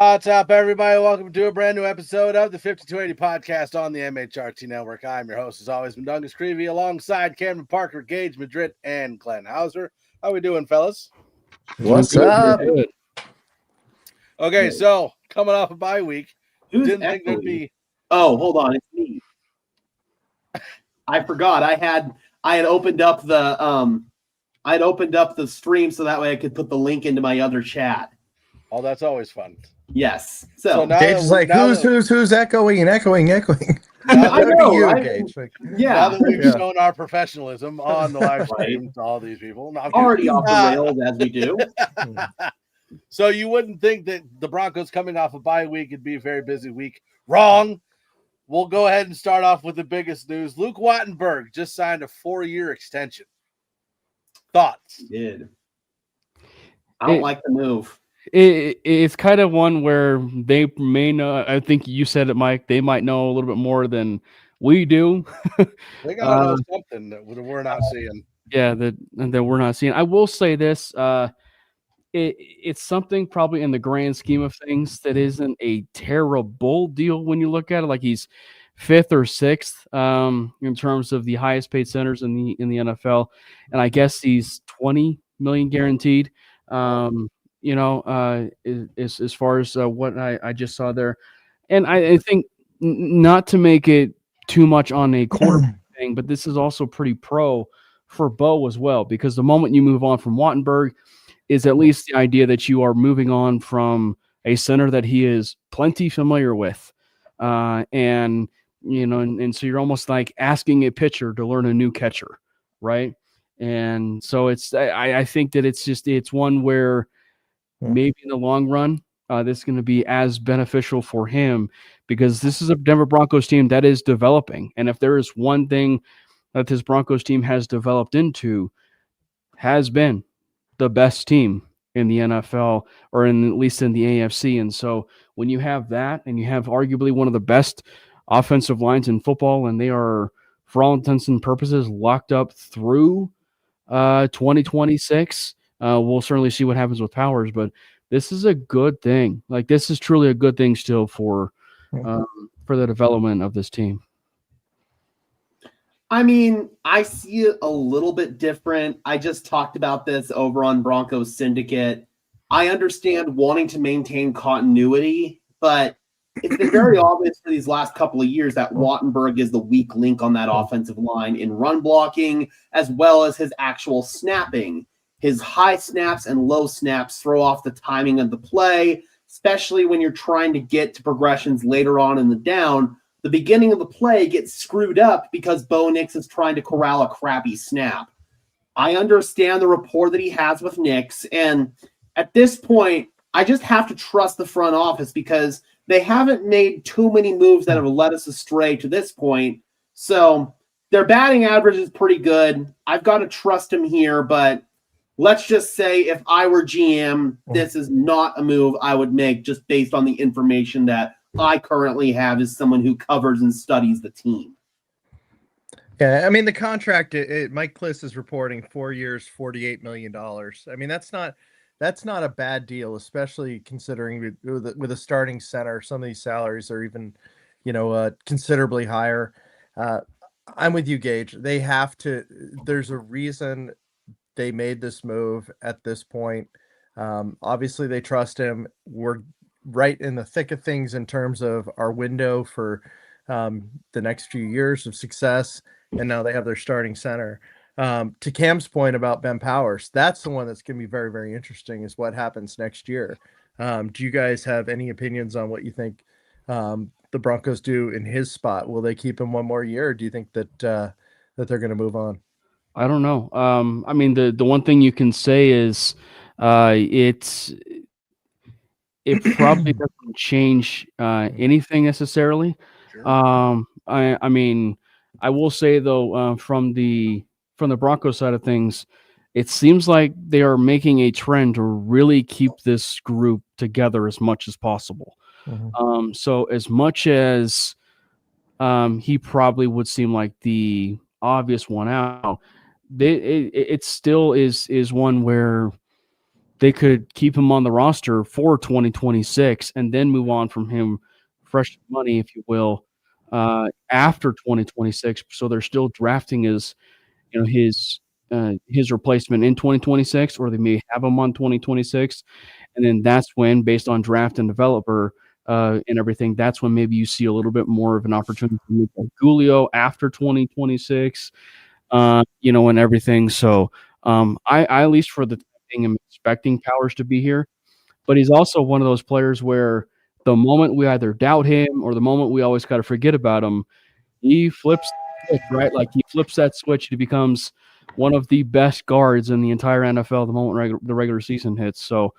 What's up, everybody? Welcome to a brand new episode of the 5280 podcast on the MHRT Network. I'm your host, as always, Mundungus Creevy, alongside Cameron Parker, Gage Madrid, and Glenn Hauser. How we doing, fellas? What's up? Good. Okay, so coming off a bye week, Didn't think there'd be. Oh, hold on, it's me. I forgot. I had opened up the stream so that way I could put the link into my other chat. Oh, that's always fun. Yes. So now Gage's like, who's echoing? I know, right? Gage. Like, now that we've shown our professionalism on the live stream to all these people, already off the rails as we do. So you wouldn't think that the Broncos coming off a bye week would be a very busy week. Wrong. We'll go ahead and start off with the biggest news. Luke Wattenberg just signed a 4-year extension. Thoughts? He did. I don't like the move. It's kind of one where they may know. I think you said it, Mike. They might know a little bit more than we do. They gotta know something that we're not seeing. Yeah, that we're not seeing. I will say this. It's something probably in the grand scheme of things that isn't a terrible deal when you look at it. Like he's 5th or 6th in terms of the highest paid centers in the NFL, and I guess he's $20 million guaranteed. As far as what I just saw there, and I think not to make it too much on a quarterback thing, but this is also pretty pro for Bo as well, because the moment you move on from Wattenberg is at least the idea that you are moving on from a center that he is plenty familiar with. And so you're almost like asking a pitcher to learn a new catcher. Right. And so I think that it's one where maybe in the long run, this is going to be as beneficial for him, because this is a Denver Broncos team that is developing. And if there is one thing that this Broncos team has developed into, has been the best team in the NFL, or at least in the AFC. And so when you have that, and you have arguably one of the best offensive lines in football, and they are, for all intents and purposes, locked up through 2026, we'll certainly see what happens with Powers, but this is a good thing. Like, this is truly a good thing still for the development of this team. I mean, I see it a little bit different. I just talked about this over on Broncos Syndicate. I understand wanting to maintain continuity, but it's been very obvious for these last couple of years that Wattenberg is the weak link on that offensive line in run blocking, as well as his actual snapping. His high snaps and low snaps throw off the timing of the play, especially when you're trying to get to progressions later on in the down. The beginning of the play gets screwed up because Bo Nix is trying to corral a crappy snap. I understand the rapport that he has with Nix, and at this point, I just have to trust the front office because they haven't made too many moves that have led us astray to this point. So their batting average is pretty good. I've got to trust him here, but let's just say if I were GM, this is not a move I would make just based on the information that I currently have as someone who covers and studies the team. Yeah, I mean, the contract, Mike Kliss is reporting 4 years, $48 million. I mean, that's not a bad deal, especially considering with a starting center, some of these salaries are even, considerably higher. I'm with you, Gage. They have to, there's a reason they made this move at this point. Obviously, they trust him. We're right in the thick of things in terms of our window for the next few years of success. And now they have their starting center. To Cam's point about Ben Powers, that's the one that's going to be very, very interesting, is what happens next year. Do you guys have any opinions on what you think the Broncos do in his spot? Will they keep him one more year, or do you think that they're going to move on? I don't know. I mean, the one thing you can say is it probably doesn't change anything necessarily. Sure. I mean, I will say though, from the Broncos side of things, it seems like they are making a trend to really keep this group together as much as possible. Mm-hmm. So as much as he probably would seem like the obvious one out, it still is one where they could keep him on the roster for 2026 and then move on from him, fresh money, if you will, after 2026. So they're still drafting his replacement in 2026, or they may have him on 2026, and then that's when, based on draft and developer and everything, that's when maybe you see a little bit more of an opportunity to move Julio after 2026, and everything. So I at least for the time being, am expecting Powers to be here, but he's also one of those players where the moment we either doubt him or the moment we always got to forget about him, he flips the switch, right? Like he flips that switch, he becomes one of the best guards in the entire NFL the moment the regular season hits. So,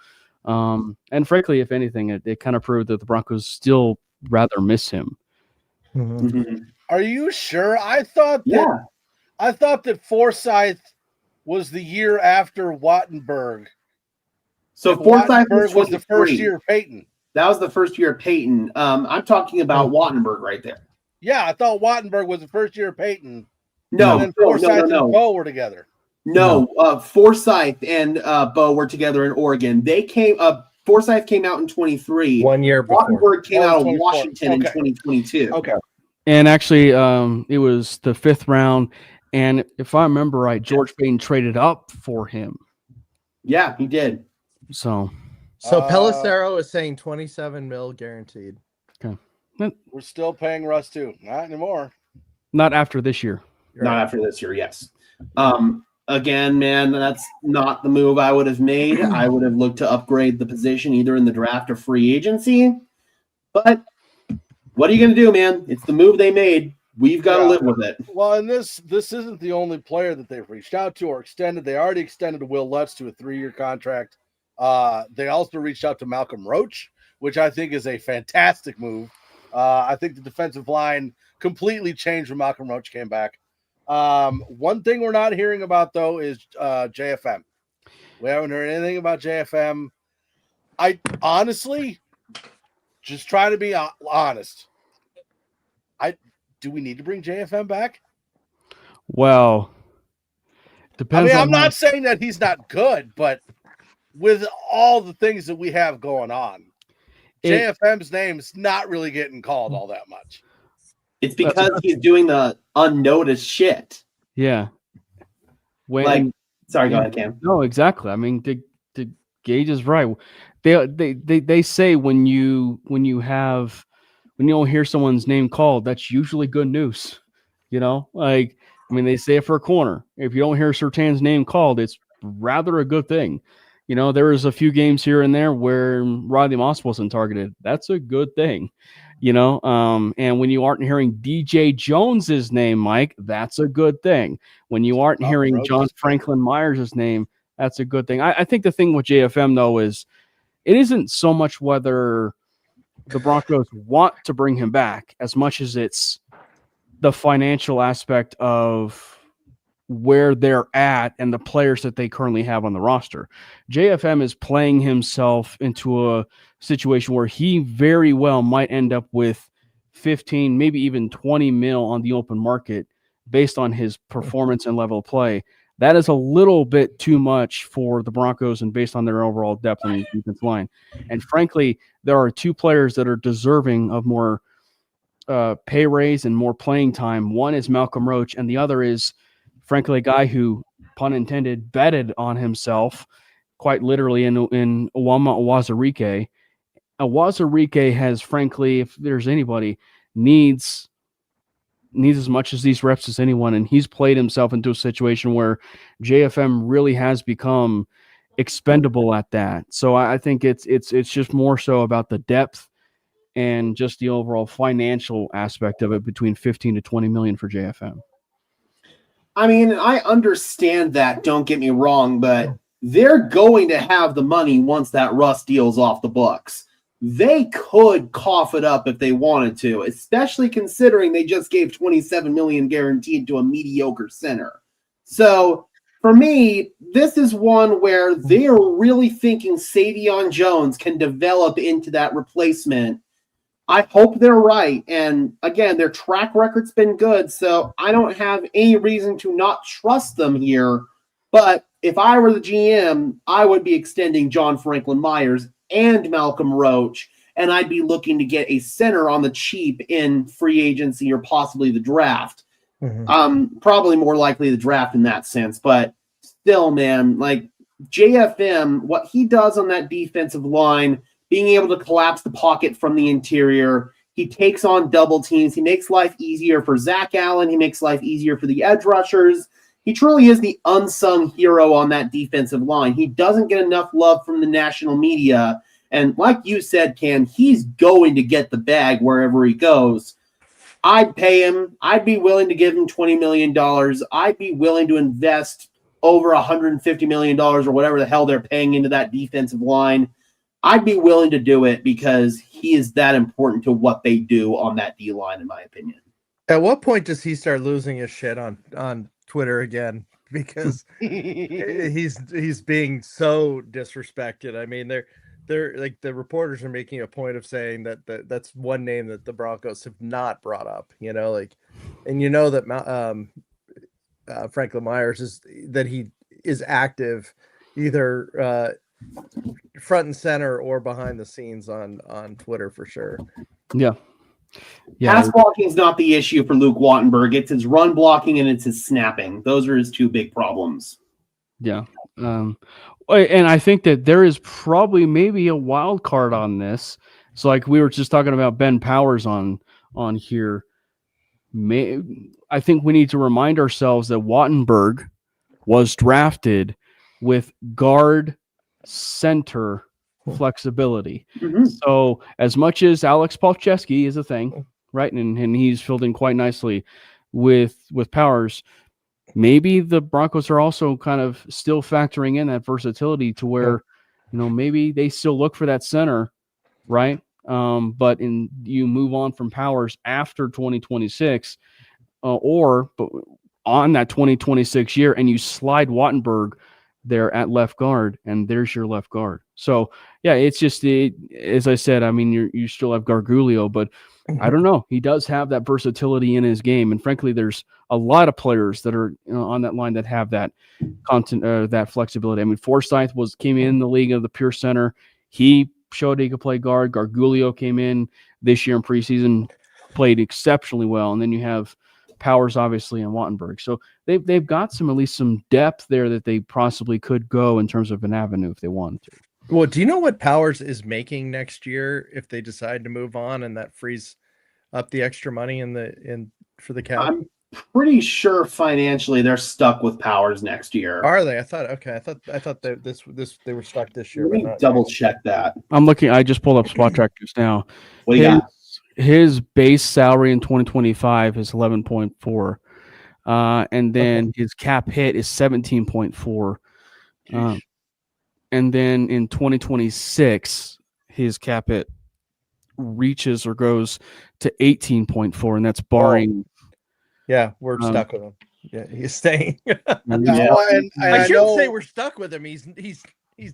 and frankly, if anything, it kind of proved that the Broncos still rather miss him. Are you sure? I thought that Forsyth was the year after Wattenberg. So Forsyth was the first year of Peyton. That was the first year of Peyton. I'm talking about Wattenberg right there. Yeah, I thought Wattenberg was the first year of Peyton. No, and then Forsyth and Bo were together. No, Forsyth and Bo were together in Oregon. They came up. Forsyth came out in 23. 1 year before. Wattenberg came out of Washington in 2022. Okay. And actually, it was the 5th round. And if I remember right, George Payton traded up for him. Yeah, he did. So Pelissero is saying 27 mil guaranteed. Okay. We're still paying Russ too. Not anymore. Not after this year. Not after this year, yes. Again, man, that's not the move I would have made. I would have looked to upgrade the position either in the draft or free agency. But what are you going to do, man? It's the move they made. We've got to live with it. Well, and this isn't the only player that they've reached out to or extended. They already extended Will Lutz to a 3-year contract. They also reached out to Malcolm Roach, which I think is a fantastic move. I think the defensive line completely changed when Malcolm Roach came back. One thing we're not hearing about, though, is JFM. We haven't heard anything about JFM. I honestly, just try to be honest. Do we need to bring JFM back? Well, depends. I'm not saying that he's not good, but with all the things that we have going on, JFM's name is not really getting called all that much. It's because he's doing the unnoticed shit. Yeah. Sorry, go ahead, Cam. No, exactly. I mean, the Gage is right. They say when you don't hear someone's name called, that's usually good news. They say it for a corner. If you don't hear Surtain's name called, it's rather a good thing. There was a few games here and there where Riley Moss wasn't targeted. That's a good thing. And when you aren't hearing DJ Jones's name, Mike, that's a good thing. When you aren't hearing John Franklin Myers' name, that's a good thing. I think the thing with JFM, though, is it isn't so much whether the Broncos want to bring him back as much as it's the financial aspect of where they're at and the players that they currently have on the roster. JFM is playing himself into a situation where he very well might end up with 15, maybe even 20 mil on the open market based on his performance and level of play. That is a little bit too much for the Broncos and based on their overall depth on the defensive line. And frankly, there are 2 players that are deserving of more pay raise and more playing time. One is Malcolm Roach, and the other is, frankly, a guy who, pun intended, betted on himself quite literally in Uwama Awazarike. Awazarike has, frankly, if there's anybody, needs as much as these reps as anyone, and he's played himself into a situation where JFM really has become expendable at that. So I think it's just more so about the depth and just the overall financial aspect of it between 15 to 20 million for JFM. I mean, I understand that, don't get me wrong, but they're going to have the money once that Russ deal's off the books. They could cough it up if they wanted to, especially considering they just gave $27 million guaranteed to a mediocre center. So for me, this is one where they are really thinking Savion Jones can develop into that replacement. I hope they're right. And again, their track record's been good, so I don't have any reason to not trust them here. But if I were the GM, I would be extending John Franklin Myers and Malcolm Roach, and I'd be looking to get a center on the cheap in free agency or possibly the draft. Probably more likely the draft in that sense, but still, man, like JFM, what he does on that defensive line, being able to collapse the pocket from the interior, he takes on double teams. He makes life easier for Zach Allen. He makes life easier for the edge rushers. He truly is the unsung hero on that defensive line. He doesn't get enough love from the national media. And like you said, Ken, he's going to get the bag wherever he goes. I'd pay him. I'd be willing to give him $20 million. I'd be willing to invest over $150 million or whatever the hell they're paying into that defensive line. I'd be willing to do it because he is that important to what they do on that D line, in my opinion. At what point does he start losing his shit on Twitter again? Because he's being so disrespected. I mean, they're like the reporters are making a point of saying that's one name that the Broncos have not brought up. You know, like, and you know that Franklin Myers he is active either front and center or behind the scenes on Twitter for sure. Yeah. Pass blocking is not the issue for Luke Wattenberg. It's his run blocking and it's his snapping. Those are his two big problems. Yeah. And I think that there is probably maybe a wild card on this. So like we were just talking about Ben Powers on here. I think we need to remind ourselves that Wattenberg was drafted with guard center flexibility. Mm-hmm. So as much as Alex Palczewski is a thing, right? And he's filled in quite nicely with Powers. Maybe the Broncos are also kind of still factoring in that versatility to where, maybe they still look for that center, right? But you move on from Powers after 2026, or on that 2026 year, and you slide Wattenberg there at left guard, and there's your left guard. So yeah, it's just as I said. I mean, you still have Gargulio, but I don't know. He does have that versatility in his game, and frankly, there's a lot of players that are on that line that have that that flexibility. I mean, Forsyth came in the league of the pure center. He showed he could play guard. Gargulio came in this year in preseason, played exceptionally well, and then you have Powers, obviously, and Wattenberg. So they've got at least some depth there that they possibly could go in terms of an avenue if they wanted to. Well, do you know what Powers is making next year if they decide to move on and that frees up the extra money for the cap? I'm pretty sure financially they're stuck with Powers next year. Are they? I thought that they were stuck this year. Let me double check that. I'm looking. I just pulled up Spot Track just now. What do you got? His base salary in 2025 is 11.4, and then his cap hit is 17.4, and then in 2026 his cap hit reaches or goes to 18.4, and that's barring. Yeah, we're stuck with him. Yeah, he's staying. I shouldn't say we're stuck with him. He's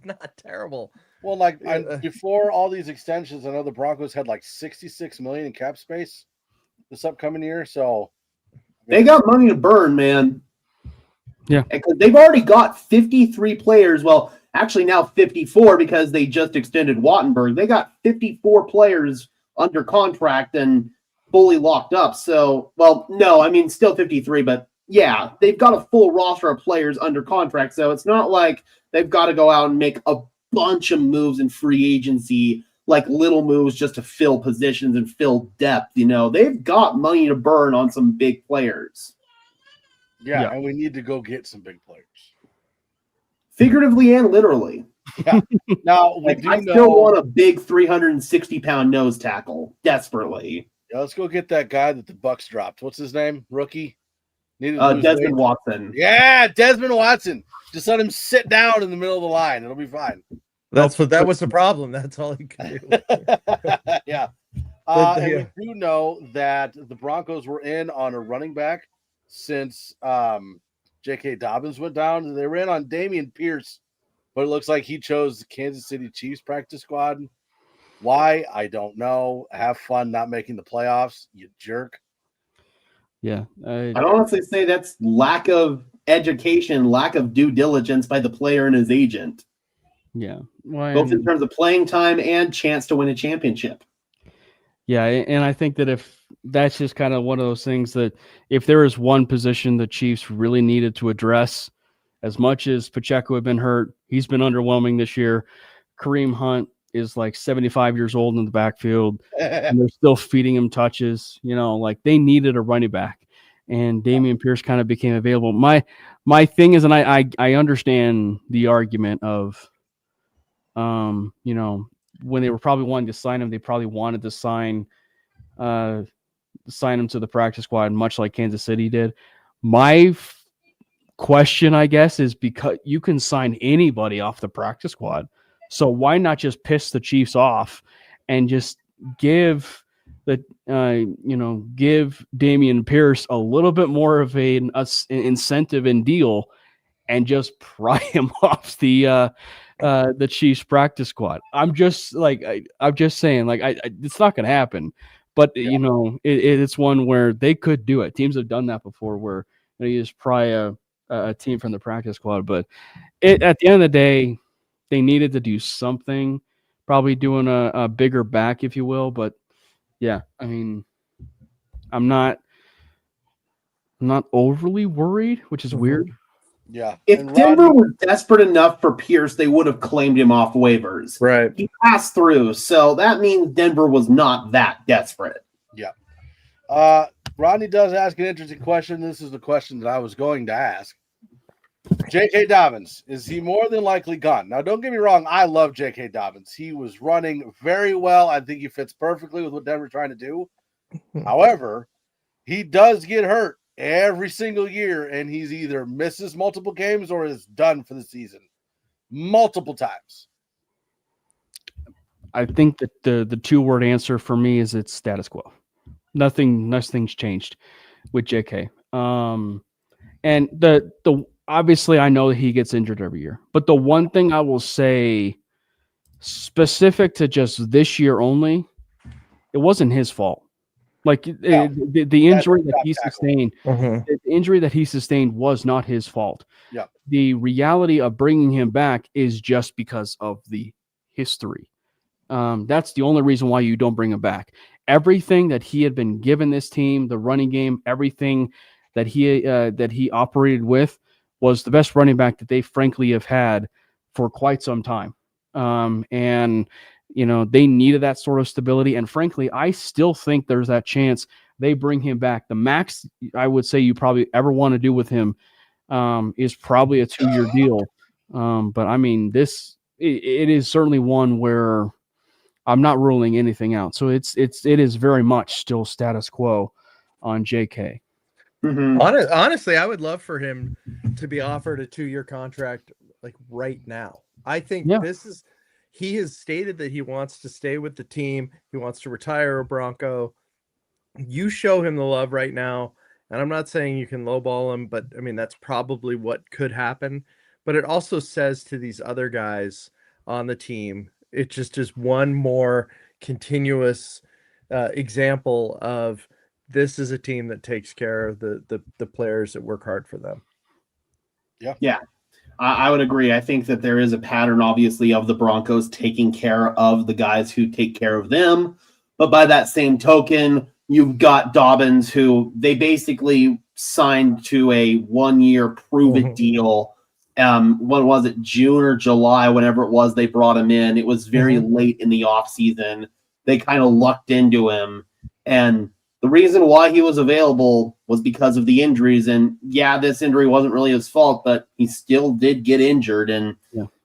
not terrible. Well, before all these extensions, I know the Broncos had like $66 million in cap space this upcoming year. So they got money to burn, man. Yeah, they've already got 53 players. Well, actually now 54 because they just extended Wattenberg. They got 54 players under contract and fully locked up. So, well, no, I mean still 53, but yeah, they've got a full roster of players under contract. So it's not like they've got to go out and make a bunch of moves in free agency, like little moves just to fill positions and fill depth. They've got money to burn on some big players. Yeah, and we need to go get some big players. Figuratively and literally. Yeah. Now, I still want a big 360-pound nose tackle, desperately. Yeah, let's go get that guy that the Bucks dropped. What's his name? Rookie? Desmond Watson. Yeah, Desmond Watson. Just let him sit down in the middle of the line. It'll be fine. That was the problem. That's all he could do. Yeah. And we do know that the Broncos were in on a running back since J.K. Dobbins went down. They ran on Dameon Pierce, but it looks like he chose the Kansas City Chiefs practice squad. Why? I don't know. Have fun not making the playoffs, you jerk. Yeah. I'd honestly say that's lack of education, lack of due diligence by the player and his agent, Yeah. Well, both in terms of playing time and chance to win a championship. yeah, and I think that if that's just kind of one of those things that if there is one position the Chiefs really needed to address, as much as Pacheco had been hurt, he's been underwhelming this year. Kareem Hunt is like 75 years old in the backfield, and they're still feeding him touches. Like they needed a running back, and Dameon Pierce kind of became available. My thing is, and I understand the argument of, when they were probably wanting to sign him, they probably wanted to sign him to the practice squad, much like Kansas City did. My question, I guess, is because you can sign anybody off the practice squad. So why not just piss the Chiefs off and just give Dameon Pierce a little bit more of an incentive and deal, and just pry him off the Chiefs practice squad. I'm just saying, it's not going to happen. But it's one where they could do it. Teams have done that before, where you just pry a team from the practice squad. But at the end of the day, they needed to do something. Probably doing a bigger back, if you will. But yeah, I mean, I'm not overly worried, which is weird. Yeah. If Denver were desperate enough for Pierce, they would have claimed him off waivers. Right. He passed through, so that means Denver was not that desperate. Yeah. Rodney does ask an interesting question. This is the question that I was going to ask. J.K. Dobbins, is he more than likely gone? Now, don't get me wrong. I love J.K. Dobbins. He was running very well. I think he fits perfectly with what Denver's trying to do. However, he does get hurt every single year, and he's either misses multiple games or is done for the season multiple times. I think that the two-word answer for me is it's status quo. Nothing's changed with JK. And the obviously I know that he gets injured every year, but the one thing I will say specific to just this year only, it wasn't his fault. Like the injury that he sustained, the injury that he sustained was not his fault. Yeah. The reality of bringing him back is just because of the history. That's the only reason why you don't bring him back. Everything that he had been given this team, the running game, everything that he operated with was the best running back that they frankly have had for quite some time. And they needed that sort of stability. And frankly, I still think there's that chance they bring him back. The max I would say you probably ever want to do with him is probably a 2-year deal. But I mean, it is certainly one where I'm not ruling anything out. So it is very much still status quo on JK. Mm-hmm. Honestly, I would love for him to be offered a 2-year contract like right now. I think he has stated that he wants to stay with the team. He wants to retire a Bronco. You show him the love right now. And I'm not saying you can lowball him, but I mean, that's probably what could happen. But it also says to these other guys on the team, it's just one more continuous example of this is a team that takes care of the players that work hard for them. Yeah. I would agree. I think that there is a pattern, obviously, of the Broncos taking care of the guys who take care of them. But by that same token, you've got Dobbins, who they basically signed to a 1-year prove-it deal. What was it, June or July, whenever it was they brought him in. It was very late in the offseason. They kind of lucked into him. And the reason why he was available was because of the injuries. And yeah, this injury wasn't really his fault, but he still did get injured. And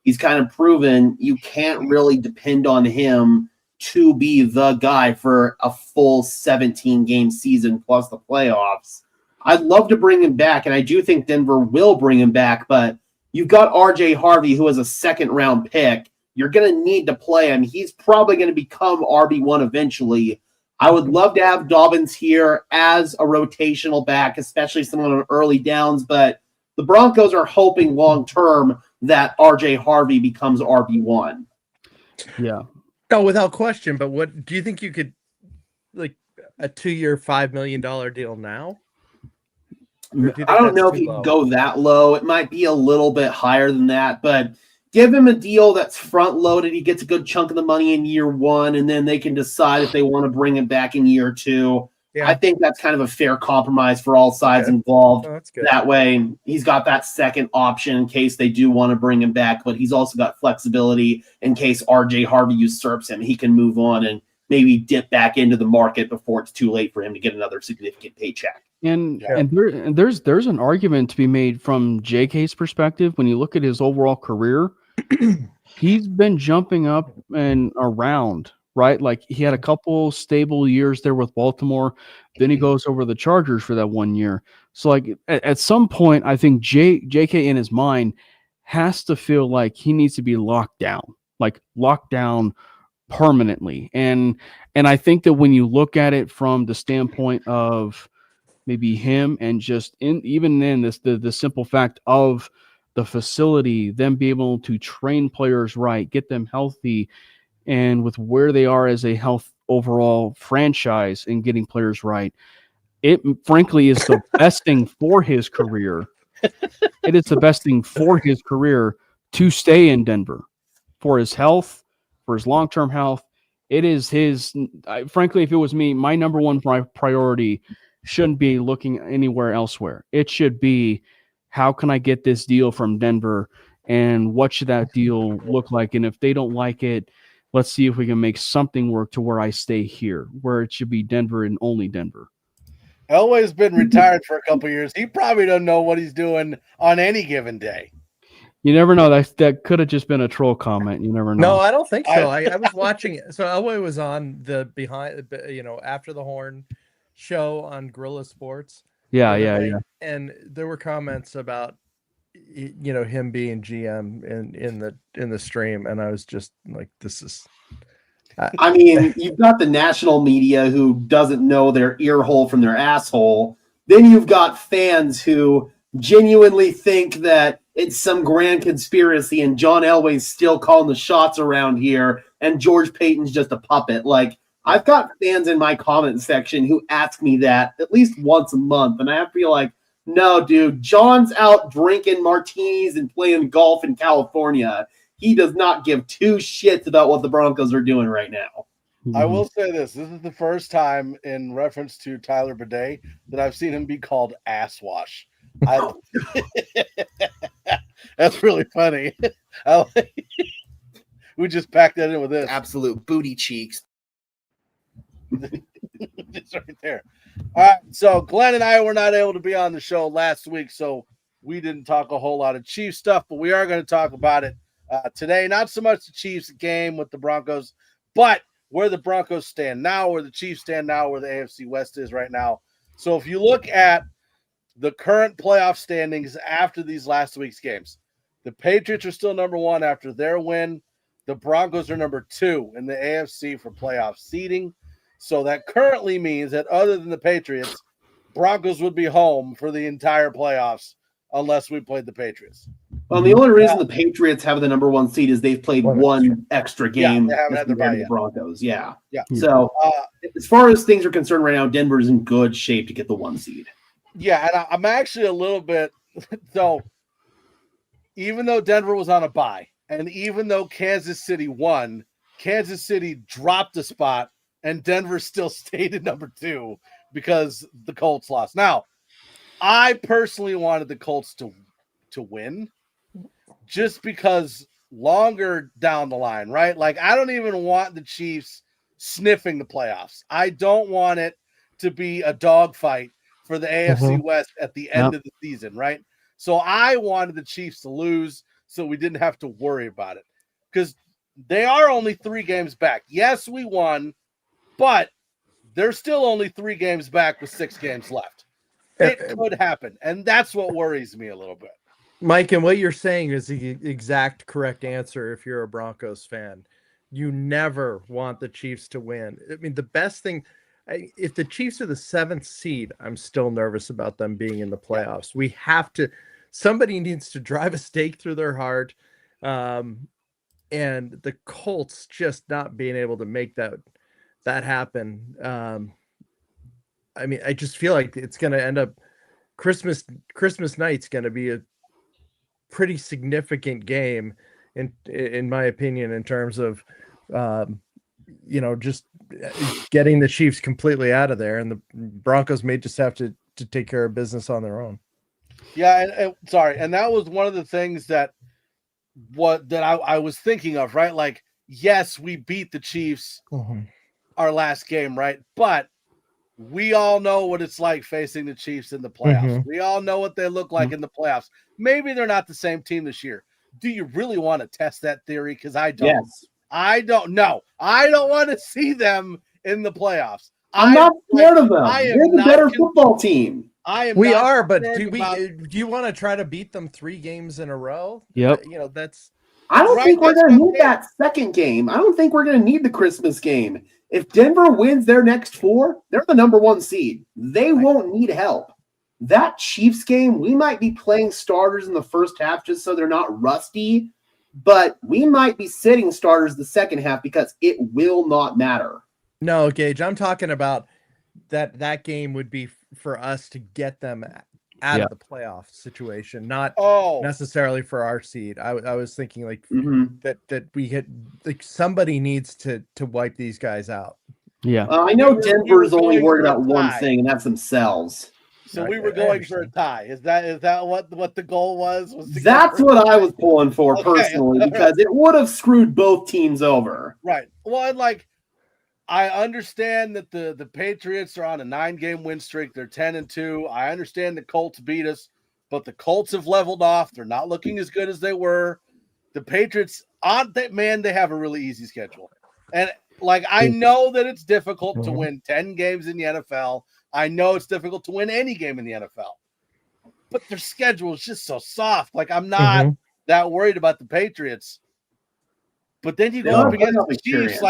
he's kind of proven you can't really depend on him to be the guy for a full 17-game season plus the playoffs. I'd love to bring him back, and I do think Denver will bring him back, but you've got RJ Harvey, who is a second-round pick. You're going to need to play him. He's probably going to become RB1 eventually. I would love to have Dobbins here as a rotational back, especially someone on early downs, but the Broncos are hoping long-term that RJ Harvey becomes RB1. Yeah. No, without question, but what do you think you could, like, a 2-year, $5 million deal now? Or do you think I don't that's know if too he'd low? go that low. It might be a little bit higher than that, but give him a deal that's front loaded. He gets a good chunk of the money in year one, and then they can decide if they want to bring him back in year two. Yeah. I think that's kind of a fair compromise for all sides Okay. involved. Oh, that's good. That way, he's got that second option in case they do want to bring him back, but he's also got flexibility in case RJ Harvey usurps him. He can move on and maybe dip back into the market before it's too late for him to get another significant paycheck. And Yeah. and there's an argument to be made from JK's perspective. When you look at his overall career, he's been jumping up and around, right? Like he had a couple stable years there with Baltimore. Then he goes over the Chargers for that 1 year. So like at some point, I think JK in his mind has to feel like he needs to be locked down permanently. And I think that when you look at it from the standpoint of maybe him and just even then the simple fact of the facility, them be able to train players right, get them healthy, and with where they are as a health overall franchise and getting players right, it frankly is the best thing for his career. It is the best thing for his career to stay in Denver for his health, for his long-term health. It is frankly, if it was me, my number one priority shouldn't be looking anywhere elsewhere. It should be, how can I get this deal from Denver, and what should that deal look like? And if they don't like it, let's see if we can make something work to where I stay here, where it should be Denver and only Denver. Elway's been retired for a couple of years. He probably doesn't know what he's doing on any given day. You never know. That could have just been a troll comment. You never know. No, I don't think so. I was watching it. So Elway was on the After the Horn show on Gorilla Sports. Yeah. And there were comments about him being GM in the stream, and I was just like, this is. I mean, you've got the national media who doesn't know their ear hole from their asshole. Then you've got fans who genuinely think that it's some grand conspiracy and John Elway's still calling the shots around here and George Payton's just a puppet. Like, I've got fans in my comment section who ask me that at least once a month, and I have to be like, no, dude, John's out drinking martinis and playing golf in California. He does not give two shits about what the Broncos are doing right now. I will say this. This is the first time in reference to Tyler Bidet that I've seen him be called asswash. That's really funny. We just packed that in with this. Absolute booty cheeks. It's right there. All right. So Glenn and I were not able to be on the show last week, so we didn't talk a whole lot of Chiefs stuff, but we are going to talk about it today. Not so much the Chiefs game with the Broncos, but where the Broncos stand now, where the Chiefs stand now, where the AFC West is right now. So if you look at the current playoff standings after these last week's games, the Patriots are still number one after their win. The Broncos are number two in the AFC for playoff seeding. So that currently means that other than the Patriots, Broncos would be home for the entire playoffs unless we played the Patriots. Well, the only reason the Patriots have the number one seed is they've played one extra game. Yeah, they haven't had their bye yet. Broncos. Yeah. Yeah. So as far as things are concerned right now, Denver's in good shape to get the one seed. Yeah, and I'm actually a little bit – so even though Denver was on a bye and even though Kansas City won, Kansas City dropped a spot and Denver still stayed at number two because the Colts lost. Now, I personally wanted the Colts to win just because longer down the line, right? Like, I don't even want the Chiefs sniffing the playoffs. I don't want it to be a dogfight for the AFC West at the end of the season, right? So I wanted the Chiefs to lose so we didn't have to worry about it because they are only 3 games back. Yes, we won, but they're still only 3 games back with 6 games left. It could happen, and that's what worries me a little bit. Mike, and what you're saying is the exact correct answer if you're a Broncos fan. You never want the Chiefs to win. I mean, the best thing, if the Chiefs are the 7th seed, I'm still nervous about them being in the playoffs. We have to, somebody needs to drive a stake through their heart. And the Colts just not being able to make that happen. I mean, I just feel like it's going to end up Christmas night's going to be a pretty significant game in my opinion, in terms of just getting the Chiefs completely out of there, and the Broncos may just have to take care of business on their own. Yeah, and that was one of the things that I was thinking of, right? Like, yes, we beat the Chiefs our last game, right? But we all know what it's like facing the Chiefs in the playoffs. We all know what they look like in the playoffs. Maybe they're not the same team this year. Do you really want to test that theory? Because I don't. Yes. I don't know. I don't want to see them in the playoffs. I'm not scared of them. They're the better football team. We are, but do you want to try to beat them 3 games in a row? Yep. That's. I don't think we're going to need that second game. I don't think we're going to need the Christmas game. If Denver wins their next 4, they're the number 1 seed. They won't need help. That Chiefs game, we might be playing starters in the first half just so they're not rusty, but we might be sitting starters the second half because it will not matter. No, Gage, I'm talking about that game would be for us to get them out of the playoff situation, not necessarily for our seed. I was thinking like that we had like somebody needs to wipe these guys out. Yeah, I know Denver's only worried about one thing, and that's themselves. So we were going for a tie. Is that what the goal was? That's what I was pulling for personally, because it would have screwed both teams over. Right. Well, and I understand that the Patriots are on a 9-game win streak. They're 10-2. I understand the Colts beat us, but the Colts have leveled off. They're not looking as good as they were. The Patriots, they have a really easy schedule. And I know that it's difficult to win 10 games in the NFL. I know it's difficult to win any game in the NFL, but their schedule is just so soft. I'm not that worried about the Patriots, but then you go up against the Chiefs.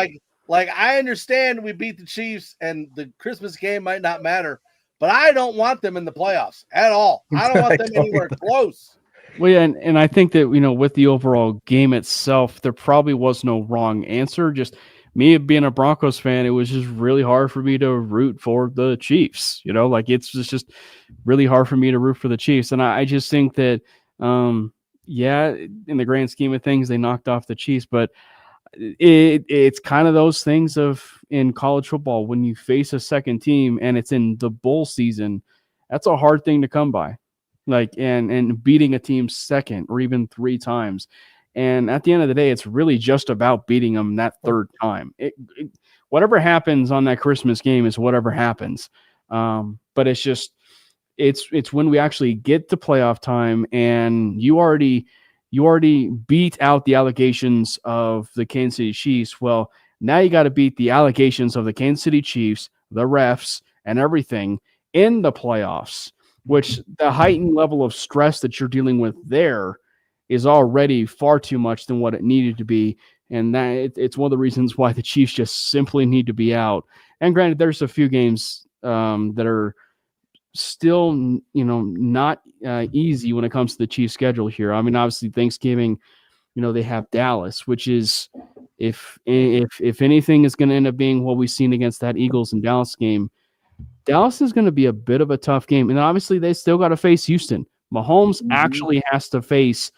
I understand we beat the Chiefs and the Christmas game might not matter, but I don't want them in the playoffs at all. I don't want them anywhere close. Well, yeah, and I think that, with the overall game itself, there probably was no wrong answer. Just me being a Broncos fan, it was just really hard for me to root for the Chiefs. It's just really hard for me to root for the Chiefs. And I just think that, in the grand scheme of things, they knocked off the Chiefs. But it's kind of those things in college football, when you face a second team and it's in the bowl season, that's a hard thing to come by. And beating a team second or even 3 times. And at the end of the day, it's really just about beating them that 3rd time. Whatever happens on that Christmas game is whatever happens. But it's just, it's when we actually get to playoff time and you already beat out the allegations of the Kansas City Chiefs. Well, now you got to beat the allegations of the Kansas City Chiefs, the refs, and everything in the playoffs, which the heightened level of stress that you're dealing with there is already far too much than what it needed to be. And it's one of the reasons why the Chiefs just simply need to be out. And granted, there's a few games that are still, not easy when it comes to the Chiefs schedule here. I mean, obviously Thanksgiving, they have Dallas, which is, if anything is going to end up being what we've seen against that Eagles and Dallas game, Dallas is going to be a bit of a tough game. And obviously they still got to face Houston. Mahomes actually has to face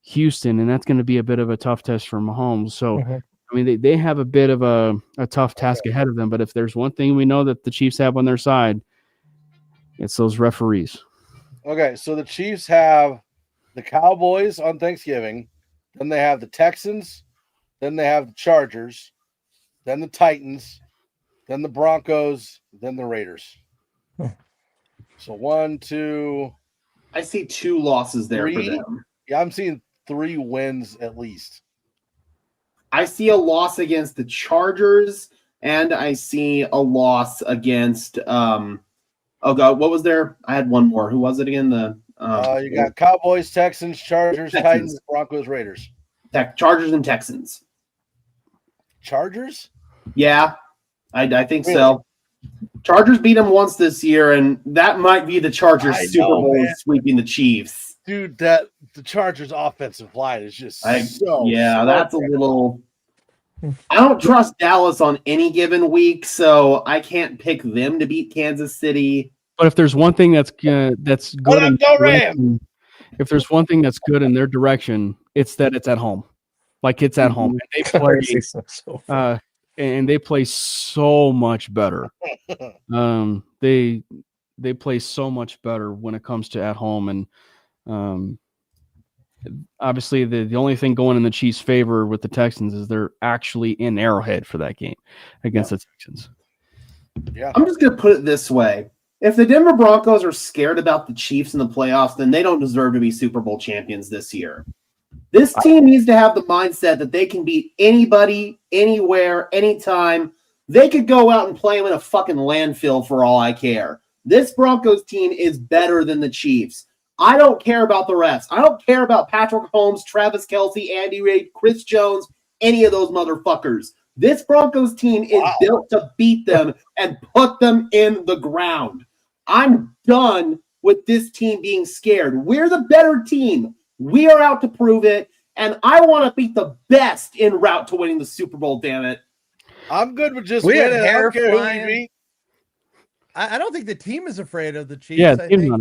Houston, and that's going to be a bit of a tough test for Mahomes. So, I mean, they have a bit of a tough task ahead of them. But if there's one thing we know that the Chiefs have on their side, it's those referees. Okay, so the Chiefs have the Cowboys on Thanksgiving, then they have the Texans, then they have the Chargers, then the Titans, then the Broncos, then the Raiders. So 1, 2. I see 2 losses there 3? for them. Yeah, I'm seeing 3 wins at least. I see a loss against the Chargers, and I see a loss against oh God, what was there? I had one more. Who was it again? You got Cowboys, Texans, Chargers, Titans, Broncos, Raiders. Chargers and Texans. Chargers? Yeah, I think so. Chargers beat them once this year, and that might be the Chargers Super Bowl sweeping the Chiefs. Dude, the Chargers offensive line is just that's a little. I don't trust Dallas on any given week, so I can't pick them to beat Kansas City. But if there's one thing that's good, What up, go Rams? If there's one thing that's good in their direction, it's that it's at home. Like it's at home, and they play so much better. They play so much better when it comes to at home, and obviously the only thing going in the Chiefs' favor with the Texans is they're actually in Arrowhead for that game against the Texans. Yeah, I'm just gonna put it this way. If the Denver Broncos are scared about the Chiefs in the playoffs, then they don't deserve to be Super Bowl champions this year. This team needs to have the mindset that they can beat anybody, anywhere, anytime. They could go out and play them in a fucking landfill for all I care. This Broncos team is better than the Chiefs. I don't care about the rest. I don't care about Patrick Mahomes, Travis Kelce, Andy Reid, Chris Jones, any of those motherfuckers. This Broncos team is built to beat them and put them in the ground. I'm done with this team being scared. We're the better team. We are out to prove it, and I want to beat the best en route to winning the Super Bowl, damn it. I'm good with just winning. I don't care who we beat. I don't think the team is afraid of the Chiefs. Yeah, I think.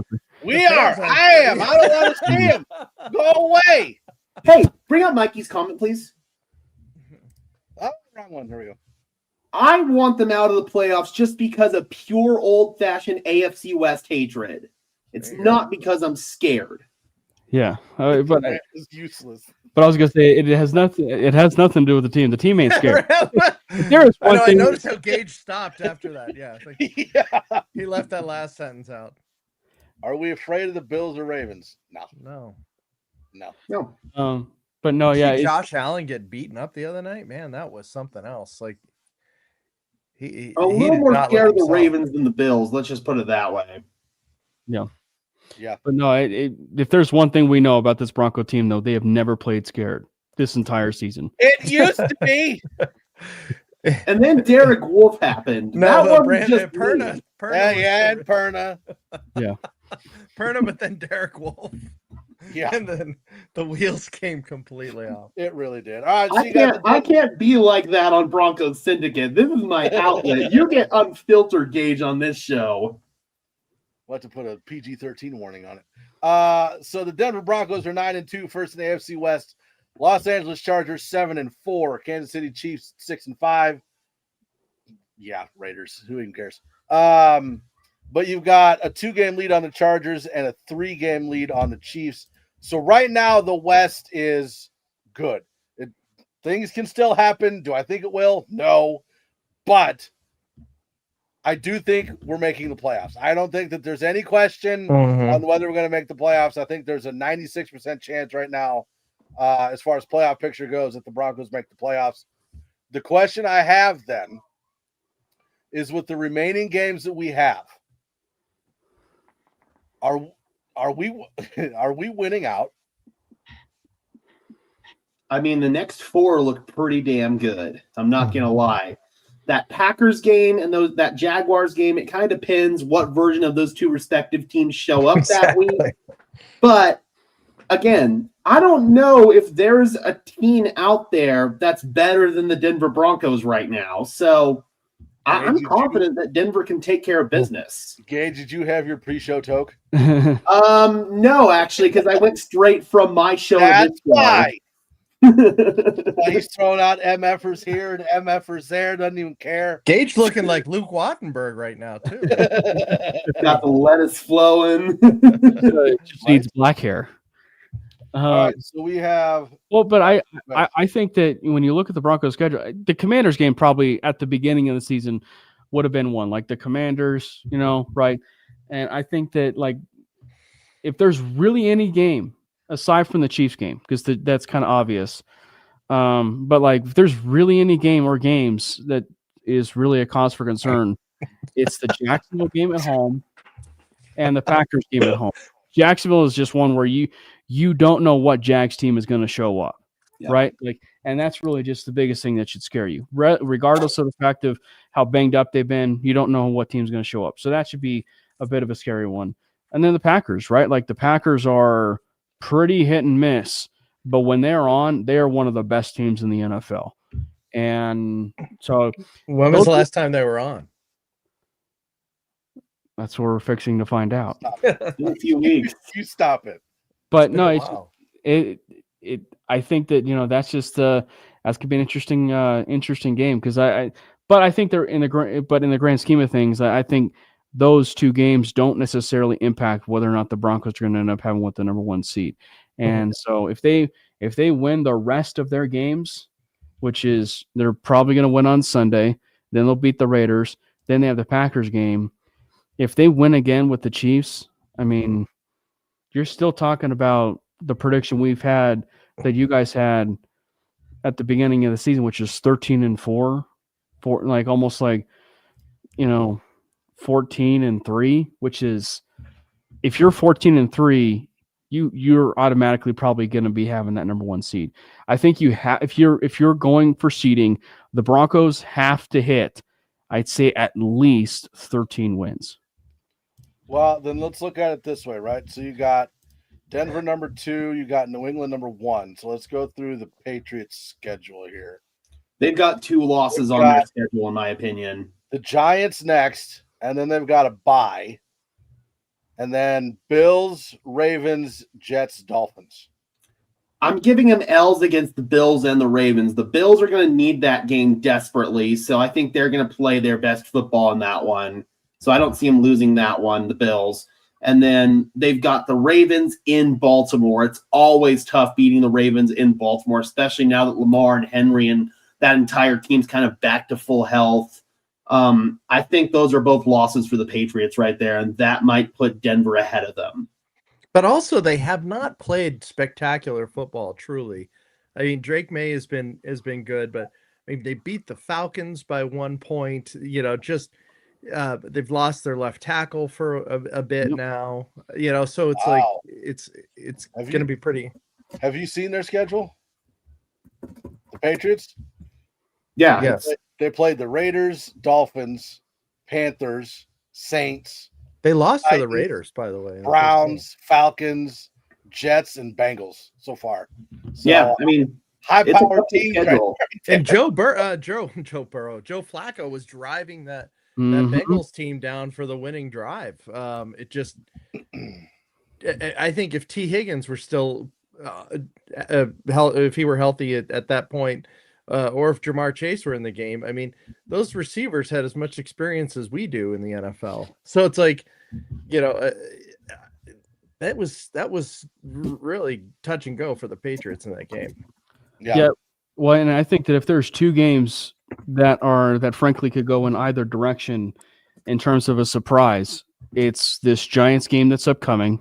We are. I am. I don't want to see him. Go away. Hey, bring up Mikey's comment, please. Oh, wrong one. Here we go. I want them out of the playoffs just because of pure old-fashioned AFC West hatred. It's not because I'm scared. Yeah, but it's useless. But I was gonna say it has nothing. It has nothing to do with the team. The team ain't scared. There is one thing. I noticed how Gage stopped after that. Yeah, like he left that last sentence out. Are we afraid of the Bills or Ravens? No. But no, yeah. Josh Allen get beaten up the other night. Man, that was something else. Like he a little more scared of the Ravens than the Bills. Let's just put it that way. Yeah. Yeah. But no, if there's one thing we know about this Bronco team, though, they have never played scared this entire season. It used to be. And then Derek Wolf happened. No, that Brandon, just Perna. And Perna. Yeah. Perna, but then Derek Wolf. Yeah. And then the wheels came completely off. It really did. All right. So I can't be like that on Broncos Syndicate. This is my outlet. You get unfiltered Gauge on this show. We'll have to put a PG-13 warning on it. So the Denver Broncos are 9-2, first in the AFC West. Los Angeles Chargers 7-4. Kansas City Chiefs 6-5. Yeah, Raiders. Who even cares? But you've got a 2-game lead on the Chargers and a 3-game lead on the Chiefs. So right now the West is good. Things can still happen. Do I think it will? No. But I do think we're making the playoffs. I don't think that there's any question on whether we're going to make the playoffs. I think there's a 96% chance right now, as far as playoff picture goes, that the Broncos make the playoffs. The question I have then is, with the remaining games that we have, are we winning out? I mean, the next 4 look pretty damn good. I'm not going to lie. That Packers game and that Jaguars game, it kind of depends what version of those two respective teams show up that week. But again, I don't know if there's a team out there that's better than the Denver Broncos right now. So I'm confident that Denver can take care of business. Gage, did you have your pre-show toke? No, actually, because I went straight from my show. That's why. He's throwing out MFers here and MFers there. Doesn't even care. Gage looking like Luke Wattenberg right now too. Got the lettuce flowing. Just needs black hair. All right, so we have. Well, but I think that when you look at the Broncos schedule, the Commanders game probably at the beginning of the season would have been one, like the Commanders, right? And I think that, like, if there's really any game aside from the Chiefs game, because that's kind of obvious, but like if there's really any game or games that is really a cause for concern, it's the Jacksonville game at home and the Packers game at home. Jacksonville is just one where you don't know what Jags team is going to show up, right? Like, and that's really just the biggest thing that should scare you, regardless of the fact of how banged up they've been. You don't know what team's going to show up, so that should be a bit of a scary one. And then the Packers, right? Like the Packers are pretty hit and miss, but when they're on, they are one of the best teams in the NFL. And so, when was the last time they were on? That's what we're fixing to find out. In a few weeks. You stop it. But been no, a it's while. it. I think that that's just that could be an interesting game because but I think they're in the grand scheme of things, I think those two games don't necessarily impact whether or not the Broncos are going to end up having with the number 1 seed. And so if they win the rest of their games, which is they're probably going to win on Sunday, then they'll beat the Raiders, then they have the Packers game. If they win again with the Chiefs, I mean, you're still talking about the prediction we've had that you guys had at the beginning of the season, which is 13-4, like almost like 14-3, which is if you're 14-3, you're automatically probably going to be having that number 1 seed. I think you have if you're going for seeding, the Broncos have to hit, I'd say, at least 13 wins. Well, then let's look at it this way, right? So you got Denver number 2, you got New England number 1. So let's go through the Patriots' schedule here. They've got 2 losses on their schedule, in my opinion. The Giants next, and then they've got a bye. And then Bills, Ravens, Jets, Dolphins. I'm giving them L's against the Bills and the Ravens. The Bills are going to need that game desperately, so I think they're going to play their best football in that one. So I don't see them losing that one, the Bills. And then they've got the Ravens in Baltimore. It's always tough beating the Ravens in Baltimore, especially now that Lamar and Henry and that entire team's kind of back to full health. I think those are both losses for the Patriots right there, and that might put Denver ahead of them. But also, they have not played spectacular football, truly. I mean, Drake May has been good, but I mean, they beat the Falcons by 1 point. They've lost their left tackle for a bit now. So it's like it's going to be pretty. Have you seen their schedule? The Patriots? Yeah. Yes. They played the Raiders, Dolphins, Panthers, Saints. They lost to the Titans, Raiders, by the way. Browns, Falcons, Jets, and Bengals so far. So, yeah, I mean, high-powered team. And Joe Flacco was driving that Bengals team down for the winning drive. I think if T. Higgins were still if he were healthy at that point, or if Jamar Chase were in the game, I mean, those receivers had as much experience as we do in the NFL. So it's like, that was really touch and go for the Patriots in that game. Yeah. Well, and I think that if there's 2 games that frankly could go in either direction in terms of a surprise, it's this Giants game that's upcoming,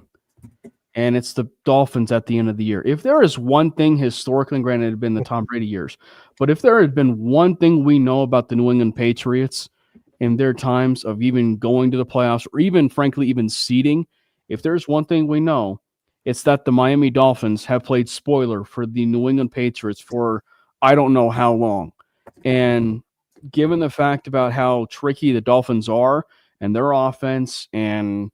and it's the Dolphins at the end of the year. If there is one thing historically, and granted it had been the Tom Brady years, but if there had been one thing we know about the New England Patriots in their times of even going to the playoffs or even, frankly, even seeding, if there's one thing we know, it's that the Miami Dolphins have played spoiler for the New England Patriots for I don't know how long. And given the fact about how tricky the Dolphins are and their offense and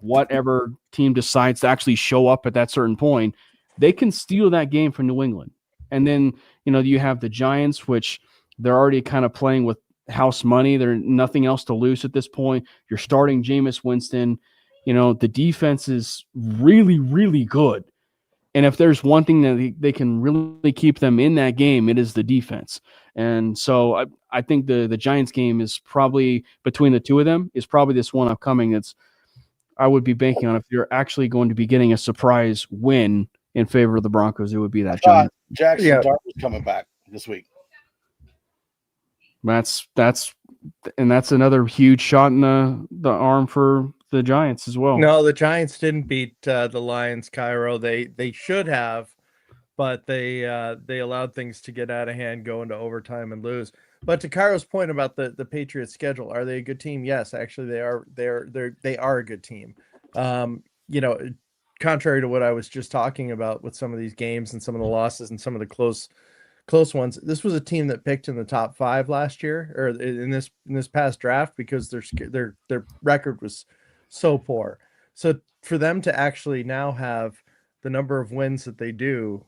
whatever team decides to actually show up at that certain point, they can steal that game from New England. And then, you have the Giants, which they're already kind of playing with house money. There's nothing else to lose at this point. You're starting Jameis Winston. The defense is really, really good. And if there's one thing that they can really keep them in that game, it is the defense. And so I think the Giants game is probably, between the two of them, is probably this one upcoming that's I would be banking on if you're actually going to be getting a surprise win in favor of the Broncos, it would be that Giants. Jackson Dart is coming back this week. That's another huge shot in the arm for the Giants as well. No, the Giants didn't beat the Lions, Cairo. They should have, but they allowed things to get out of hand, go into overtime and lose. But to Cairo's point about the Patriots schedule, are they a good team? Yes, actually they are. They are a good team. Contrary to what I was just talking about with some of these games and some of the losses and some of the close ones, this was a team that picked in the top 5 last year or in this past draft because their record was so poor. So for them to actually now have the number of wins that they do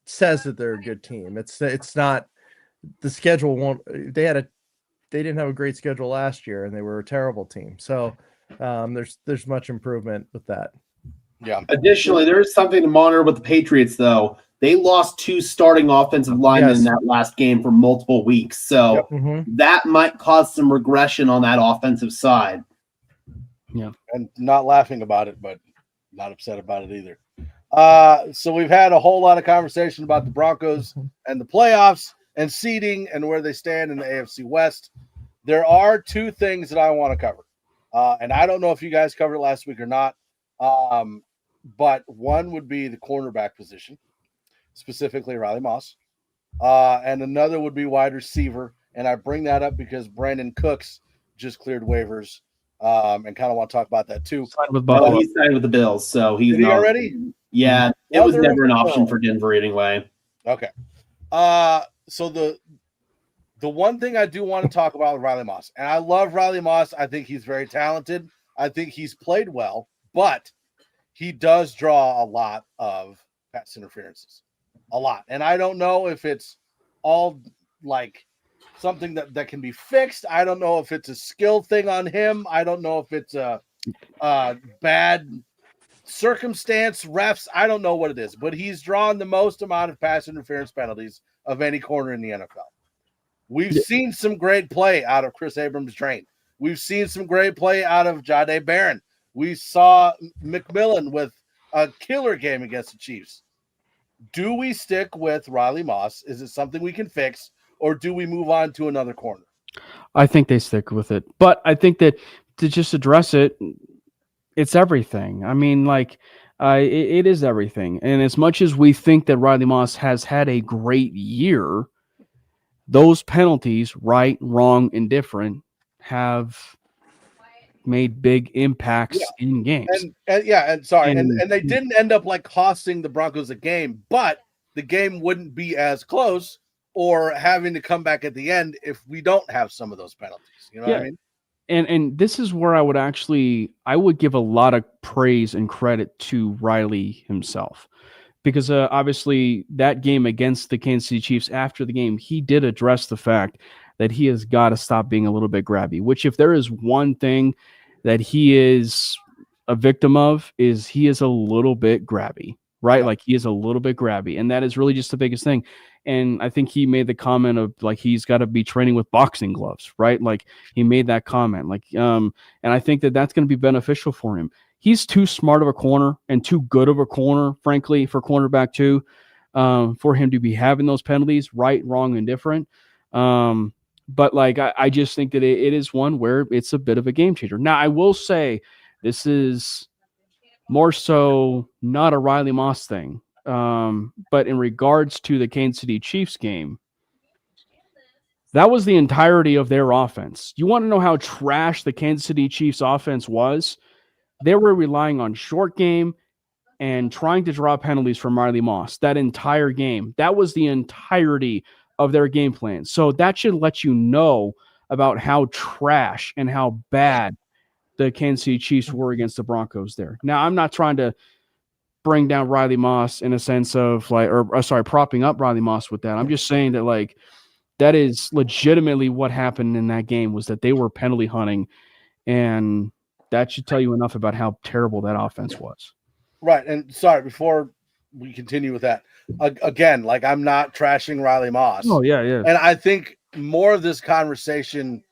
says that they're a good team. It's not the schedule won't. They had a they didn't have a great schedule last year, and they were a terrible team. So there's much improvement with that. Yeah. Additionally, there is something to monitor with the Patriots, though. They lost 2 starting offensive linemen in that last game for multiple weeks. So that might cause some regression on that offensive side. Yeah. And not laughing about it, but not upset about it either. So we've had a whole lot of conversation about the Broncos and the playoffs and seeding and where they stand in the AFC West. There are 2 things that I want to cover. And I don't know if you guys covered it last week or not. But one would be the cornerback position, specifically Riley Moss. And another would be wide receiver. And I bring that up because Brandon Cooks just cleared waivers. And kind of want to talk about that too. Well, he signed with the Bills, so he's Did he not already? Yeah, it was never an option for Denver anyway. Okay. So the one thing I do want to talk about with Riley Moss, and I love Riley Moss. I think he's very talented. I think he's played well, but he does draw a lot of pass interferences. A lot. And I don't know if it's all like something that can be fixed. I don't know if it's a skill thing on him. I don't know if it's a bad circumstance, refs. I don't know what it is, but he's drawn the most amount of pass interference penalties of any corner in the NFL. We've seen some great play out of Chris Abrams-Drain. We've seen some great play out of Jahdae Barron. We saw McMillan with a killer game against the Chiefs. Do we stick with Riley Moss? Is it something we can fix, or do we move on to another corner? I think they stick with it. But I think that to just address it, it's everything. I mean, like, it is everything. And as much as we think that Riley Moss has had a great year, those penalties, right, wrong, and different, have made big impacts in games. And they didn't end up like costing the Broncos a game, but the game wouldn't be as close or having to come back at the end if we don't have some of those penalties. You know what I mean? And this is where I would give a lot of praise and credit to Riley himself. Because obviously that game against the Kansas City Chiefs, after the game, he did address the fact that he has got to stop being a little bit grabby, which if there is one thing that he is a victim of, is he is a little bit grabby, right? Yeah. Like he is a little bit grabby. And that is really just the biggest thing. And I think he made the comment of like, he's got to be training with boxing gloves, right? Like he made that comment, like, and I think that that's going to be beneficial for him. He's too smart of a corner and too good of a corner, frankly, for cornerback too, for him to be having those penalties, right, wrong, and different. But like, I just think that it is one where it's a bit of a game changer. Now, I will say this is more so not a Riley Moss thing. But in regards to the Kansas City Chiefs game, that was the entirety of their offense. You want to know how trash the Kansas City Chiefs offense was? They were relying on short game and trying to draw penalties from Riley Moss that entire game. That was the entirety of their game plan. So that should let you know about how trash and how bad the Kansas City Chiefs were against the Broncos there. Now, I'm not trying to bring down Riley Moss in a sense of like, propping up Riley Moss with that. I'm just saying that like, that is legitimately what happened in that game, was that they were penalty hunting, and that should tell you enough about how terrible that offense was. Right. And sorry, before we continue with that, again, like I'm not trashing Riley Moss. Oh, yeah. And I think more of this conversation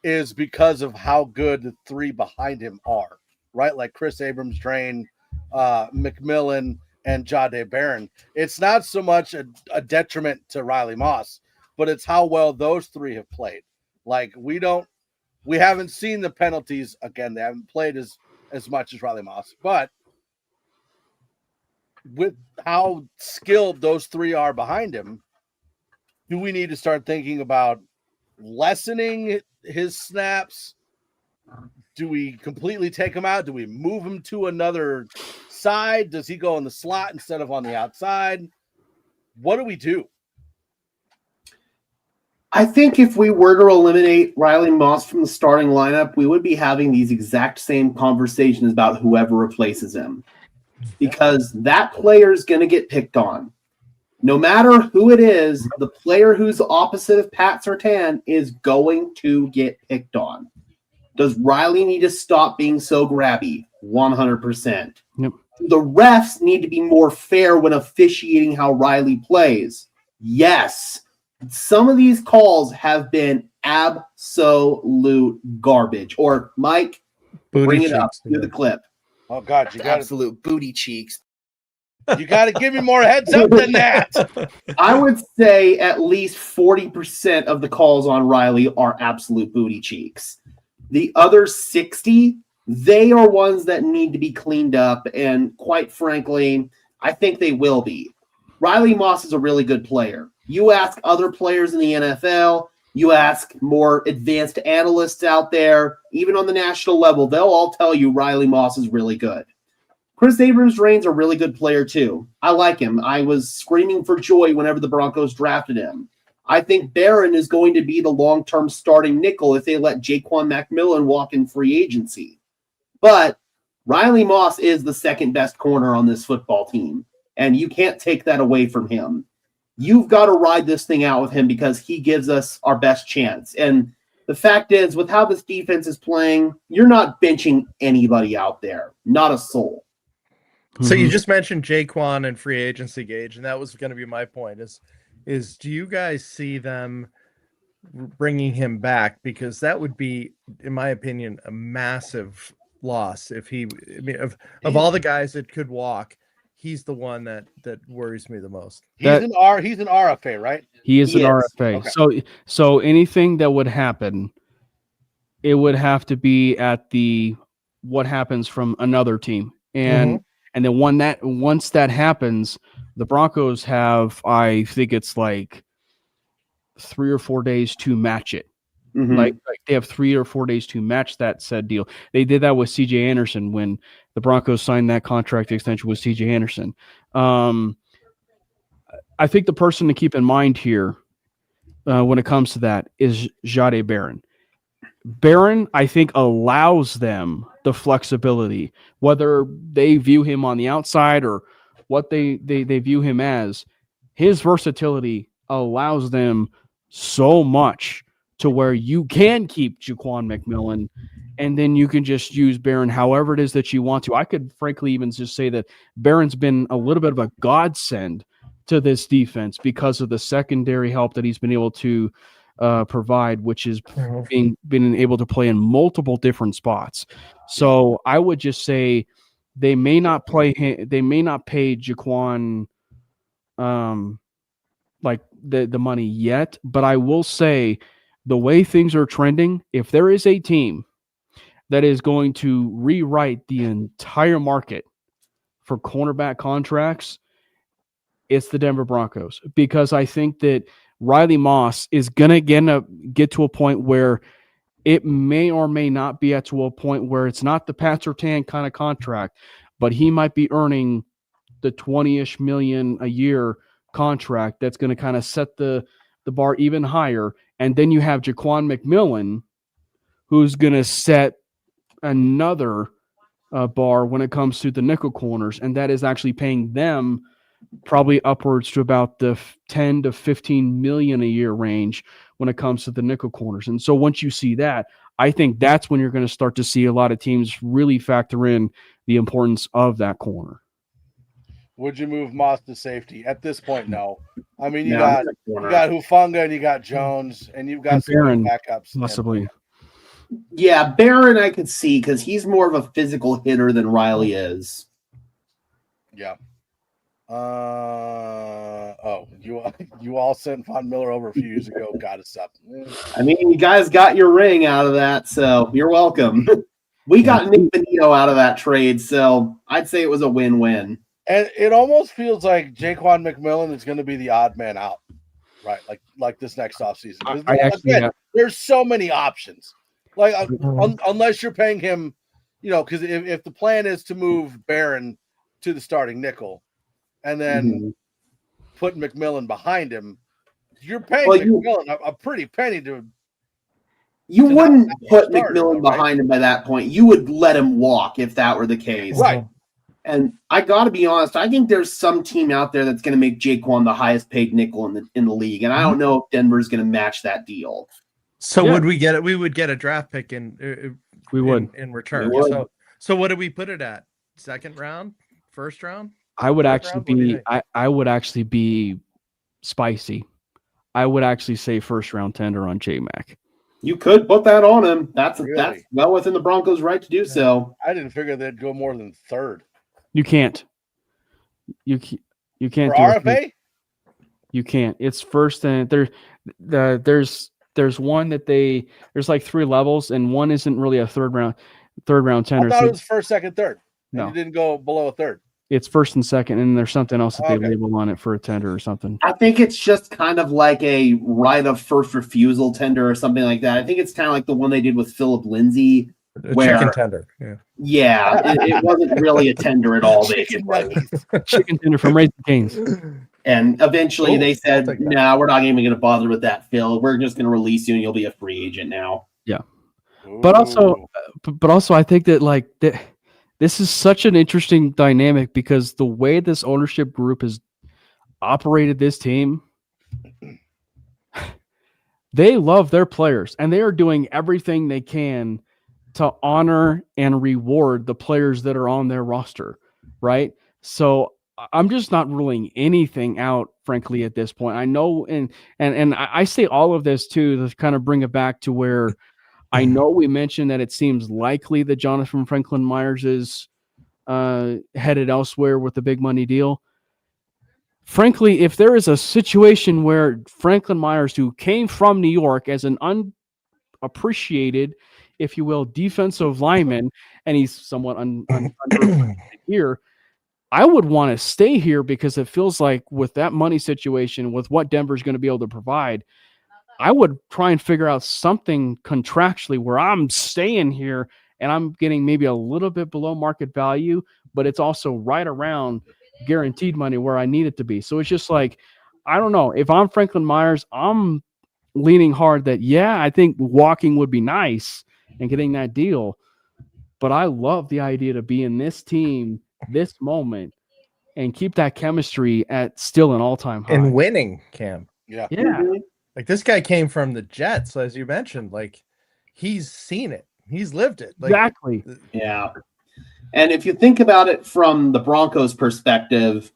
is because of how good the three behind him are, right? Like Chris Abrams-Drain, McMillan, and Jahdae Barron. It's not so much a detriment to Riley Moss, but it's how well those three have played. Like we haven't seen the penalties. Again, they haven't played as much as Riley Moss, but with how skilled those three are behind him, do we need to start thinking about lessening his snaps? Do we completely take him out? Do we move him to another side? Does he go in the slot instead of on the outside? What do we do? I think if we were to eliminate Riley Moss from the starting lineup, we would be having these exact same conversations about whoever replaces him, because that player is going to get picked on. No matter who it is, the player who's opposite of Pat Surtain is going to get picked on. Does Riley need to stop being so grabby? 100%. Yep. The refs need to be more fair when officiating how Riley plays. Yes. Some of these calls have been absolute garbage. Or, Mike, bring it up. Do the clip. Oh, God. You got Absolute booty cheeks. You got to give me more heads up than that. I would say at least 40% of the calls on Riley are absolute booty cheeks. The other 60, they are ones that need to be cleaned up. And quite frankly, I think they will be. Riley Moss is a really good player. You ask other players in the NFL, you ask more advanced analysts out there, even on the national level, they'll all tell you Riley Moss is really good. Chris Abrams-Reine's a really good player too. I like him. I was screaming for joy whenever the Broncos drafted him. I think Barron is going to be the long-term starting nickel if they let Jaquan McMillan walk in free agency. But Riley Moss is the second best corner on this football team, and you can't take that away from him. You've got to ride this thing out with him because he gives us our best chance. And the fact is, with how this defense is playing, you're not benching anybody out there. Not a soul. So you just mentioned Jaquan and free agency, Gage, and that was going to be my point is do you guys see them bringing him back? Because that would be, in my opinion, a massive loss if of all the guys that could walk, he's the one that worries me the most. He's an RFA, right? He is an Yes. RFA. Okay. So anything that would happen, it would have to be at what happens from another team. And then once that happens, the Broncos have, I think it's like 3 or 4 days to match it. Like they have 3 or 4 days to match that said deal. They did that with CJ Anderson when the Broncos signed that contract extension with CJ Anderson. I think the person to keep in mind here when it comes to that is Jahdae Barron. Barron, I think, allows them the flexibility, whether they view him on the outside or what they view him as. His versatility allows them so much to where you can keep Jaquan McMillan, and then you can just use Barron however it is that you want to. I could frankly even just say that Barron's been a little bit of a godsend to this defense because of the secondary help that he's been able to provide, which is being able to play in multiple different spots. So I would just say they may not pay Jaquan like the money yet, but I will say the way things are trending, if there is a team that is going to rewrite the entire market for cornerback contracts, it's the Denver Broncos, because I think that Riley Moss is going to get to a point where it may or may not be to a point where it's not the Pat Surtain kind of contract, but he might be earning the 20-ish million a year contract that's going to kind of set the bar even higher. And then you have Jaquan McMillan, who's going to set another bar when it comes to the nickel corners, and that is actually paying them probably upwards to about the 10 to 15 million a year range when it comes to the nickel corners. And so once you see that, I think that's when you're going to start to see a lot of teams really factor in the importance of that corner. Would you move Moss to safety? At this point, no. I mean, you got Hufanga and you got Jones, and you've got some Barron, backups. Possibly. Yeah, Barron I could see because he's more of a physical hitter than Riley is. Yeah. You all sent Von Miller over a few years ago. Got us up. I mean, you guys got your ring out of that, so you're welcome. We got Nick Benito out of that trade, so I'd say it was a win-win. And it almost feels like Jaquan McMillan is going to be the odd man out, right? Like this next offseason. There's so many options. Like unless you're paying him, because if the plan is to move Barron to the starting nickel, and then put McMillan behind him, you're paying McMillan a pretty penny to. You wouldn't put McMillan behind him by that point. You would let him walk if that were the case. Right. And I got to be honest, I think there's some team out there that's going to make Jaquan the highest paid nickel in the league, and I don't know if Denver's going to match that deal. So Yeah. would we get it? We would get a draft pick in return. We would. So what do we put it at? Second round, first round? I would Third actually round? What do you be think? I would actually be spicy. I would actually say first round tender on J-Mac. You could put that on him. That's Really? well within the Broncos' right to do so. I didn't figure they'd go more than third. You can't. You can't For do it. RFA? You can't. It's first and there's one that there's like 3 levels, and one isn't really a third round tender. I thought So it was first, second, third. And No. you didn't go below a third. it's first and second, and there's something else that they Okay. label on it for a tender or something. I think it's just kind of like a right of first refusal tender or something like that. I think it's kind of like the one they did with Philip Lindsay. A Where- chicken tender. Yeah. Yeah, it wasn't really a tender at all, Chicken basically. nuggets. Chicken tender from Raising Cane's. And eventually Cool. they I'll said, take that. "No, we're not even going to bother with that, Phil. We're just going to release you, and you'll be a free agent now." But also, Ooh. but also, I think that this is such an interesting dynamic because the way this ownership group has operated this team, they love their players and they are doing everything they can to honor and reward the players that are on their roster, right? So I'm just not ruling anything out, frankly, at this point. I know, and I say all of this too to kind of bring it back to where I know we mentioned that it seems likely that Jonathan Franklin Myers is headed elsewhere with the big money deal. Frankly, if there is a situation where Franklin Myers, who came from New York as an unappreciated, if you will, defensive lineman, and he's somewhat underappreciated here, I would want to stay here because it feels like with that money situation, with what Denver's going to be able to provide, I would try and figure out something contractually where I'm staying here and I'm getting maybe a little bit below market value, but it's also right around guaranteed money where I need it to be. So it's just like, I don't know. If I'm Franklin Myers, I'm leaning hard that, yeah, I think walking would be nice and getting that deal. But I love the idea to be in this team, this moment, and keep that chemistry at still an all-time high. And winning, Cam. Yeah. Yeah. Like this guy came from the Jets, as you mentioned. Like he's seen it, he's lived it. Like, Exactly. Yeah. And if you think about it from the Broncos' perspective,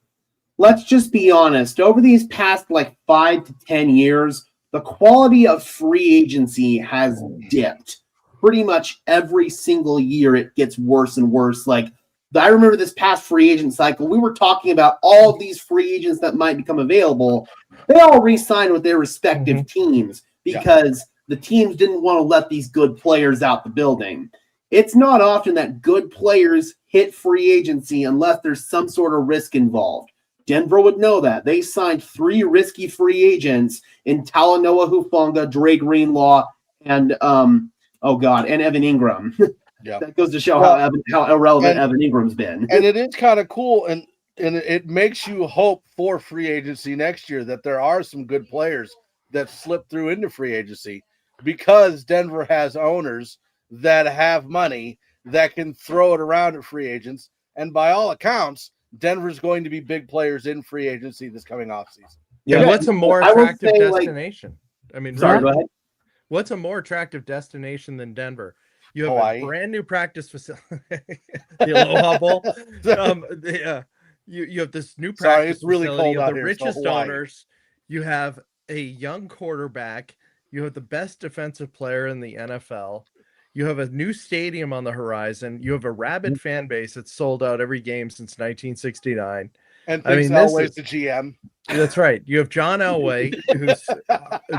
let's just be honest. Over these past like 5 to 10 years, the quality of free agency has dipped. Pretty much every single year, it gets worse and worse. Like, I remember this past free agent cycle, we were talking about all of these free agents that might become available. They all re-signed with their respective teams because the teams didn't want to let these good players out the building. It's not often that good players hit free agency unless there's some sort of risk involved. Denver would know that. They signed 3 risky free agents in Talanoa Hufanga, Dre Greenlaw, and and Evan Ingram. Yeah. That goes to show how irrelevant Evan Ingram's been. And it is kind of cool, and it makes you hope for free agency next year that there are some good players that slip through into free agency because Denver has owners that have money that can throw it around at free agents. And by all accounts, Denver's going to be big players in free agency this coming offseason. Yeah, what's a more I will attractive say, like- destination? I mean, Sorry, really, go ahead. what's a more attractive destination than Denver? You have Hawaii. a brand new practice facility, the Aloha Bowl. You have this new practice Sorry, it's really facility cold of out the here, so richest Hawaii. owners. You have a young quarterback. You have the best defensive player in the NFL. You have a new stadium on the horizon. You have a rabid fan base that's sold out every game since 1969. And I thinks mean, this Elway's is- the GM. That's right. You have John Elway, who's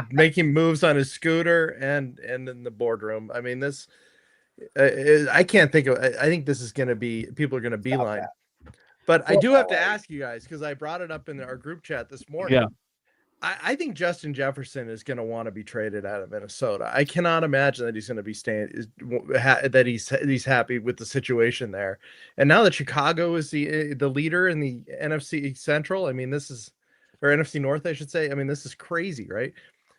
making moves on his scooter and in the boardroom. I mean, this I can't think of. I think this is going to be people are going to beeline. But I do have to ask you guys because I brought it up in our group chat this morning. Yeah. I think Justin Jefferson is going to want to be traded out of Minnesota. I cannot imagine that he's going to be that he's happy with the situation there. And now that Chicago is the leader in the NFC Central, I mean, this is or NFC North, I should say. I mean, this is crazy, right?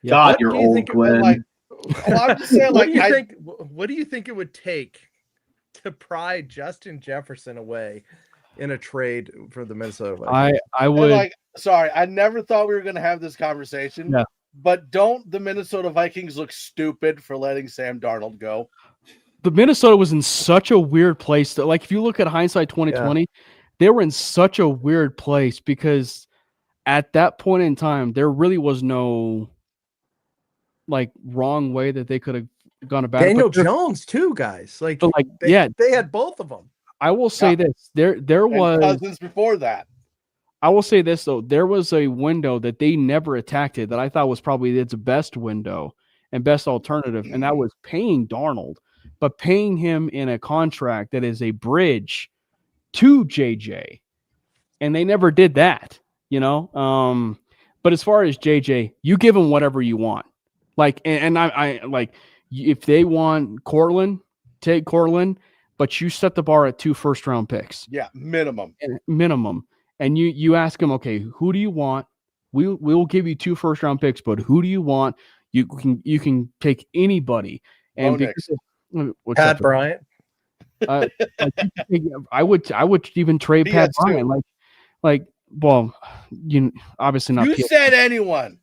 God, What you're do you old, think it- Glenn. Like, well, I'm just saying, What like, do you think? What do you think it would take to pry Justin Jefferson away in a trade for the Minnesota Vikings. I would. Sorry, I never thought we were going to have this conversation. Yeah. But don't the Minnesota Vikings look stupid for letting Sam Darnold go? The Minnesota was in such a weird place that, like, if you look at hindsight 2020, they were in such a weird place because at that point in time, there really was no wrong way that they could have gone about Daniel it. Jones too, guys. They had both of them. I will say this: there was Cousins before that. I will say this though: there was a window that they never attacked it that I thought was probably its best window and best alternative, and that was paying Darnold, but paying him in a contract that is a bridge to JJ, and they never did that, But as far as JJ, you give him whatever you want, if they want Cortland, take Cortland, but you set the bar at 2 first-round picks. Yeah, minimum. And you ask him, okay, who do you want? We'll give you 2 first-round picks, but who do you want? You can take anybody. And Pat Bryant. I would even trade Pat Bryant. Obviously not. You said anyone.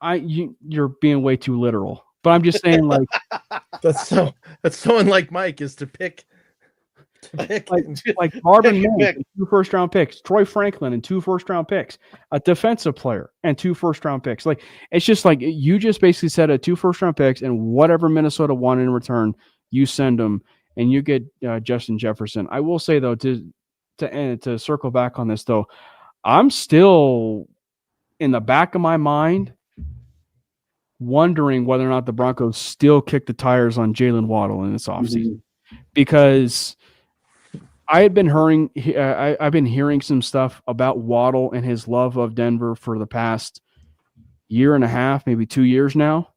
You're being way too literal. But I'm just saying, that's someone like Mike is to pick Marvin Mims and 2 first-round picks, Troy Franklin and 2 first-round picks, a defensive player and 2 first-round picks. It's just you just basically said 2 first-round picks and whatever Minnesota wanted in return, you send them and you get Justin Jefferson. I will say though, to circle back on this though, I'm still in the back of my mind wondering whether or not the Broncos still kick the tires on Jalen Waddle in this offseason, because I've been hearing some stuff about Waddle and his love of Denver for the past year and a half, maybe 2 years now.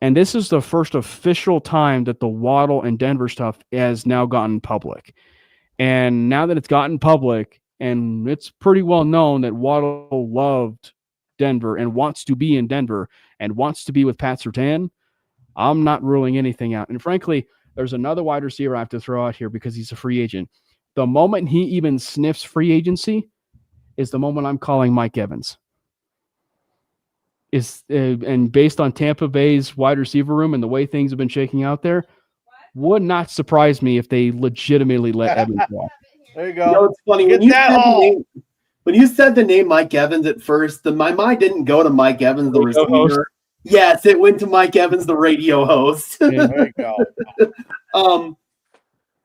And this is the first official time that the Waddle and Denver stuff has now gotten public. And now that it's gotten public, and it's pretty well known that Waddle loved Denver and wants to be in Denver and wants to be with Pat Surtain, I'm not ruling anything out. And frankly, there's another wide receiver I have to throw out here because he's a free agent. The moment he even sniffs free agency is the moment I'm calling Mike Evans. And based on Tampa Bay's wide receiver room and the way things have been shaking out there, would not surprise me if they legitimately let Evans walk. There you go. It's funny when you said the name Mike Evans at first, my mind didn't go to Mike Evans, the receiver. Host. Yes, it went to Mike Evans, the radio host. Yeah, there you go. As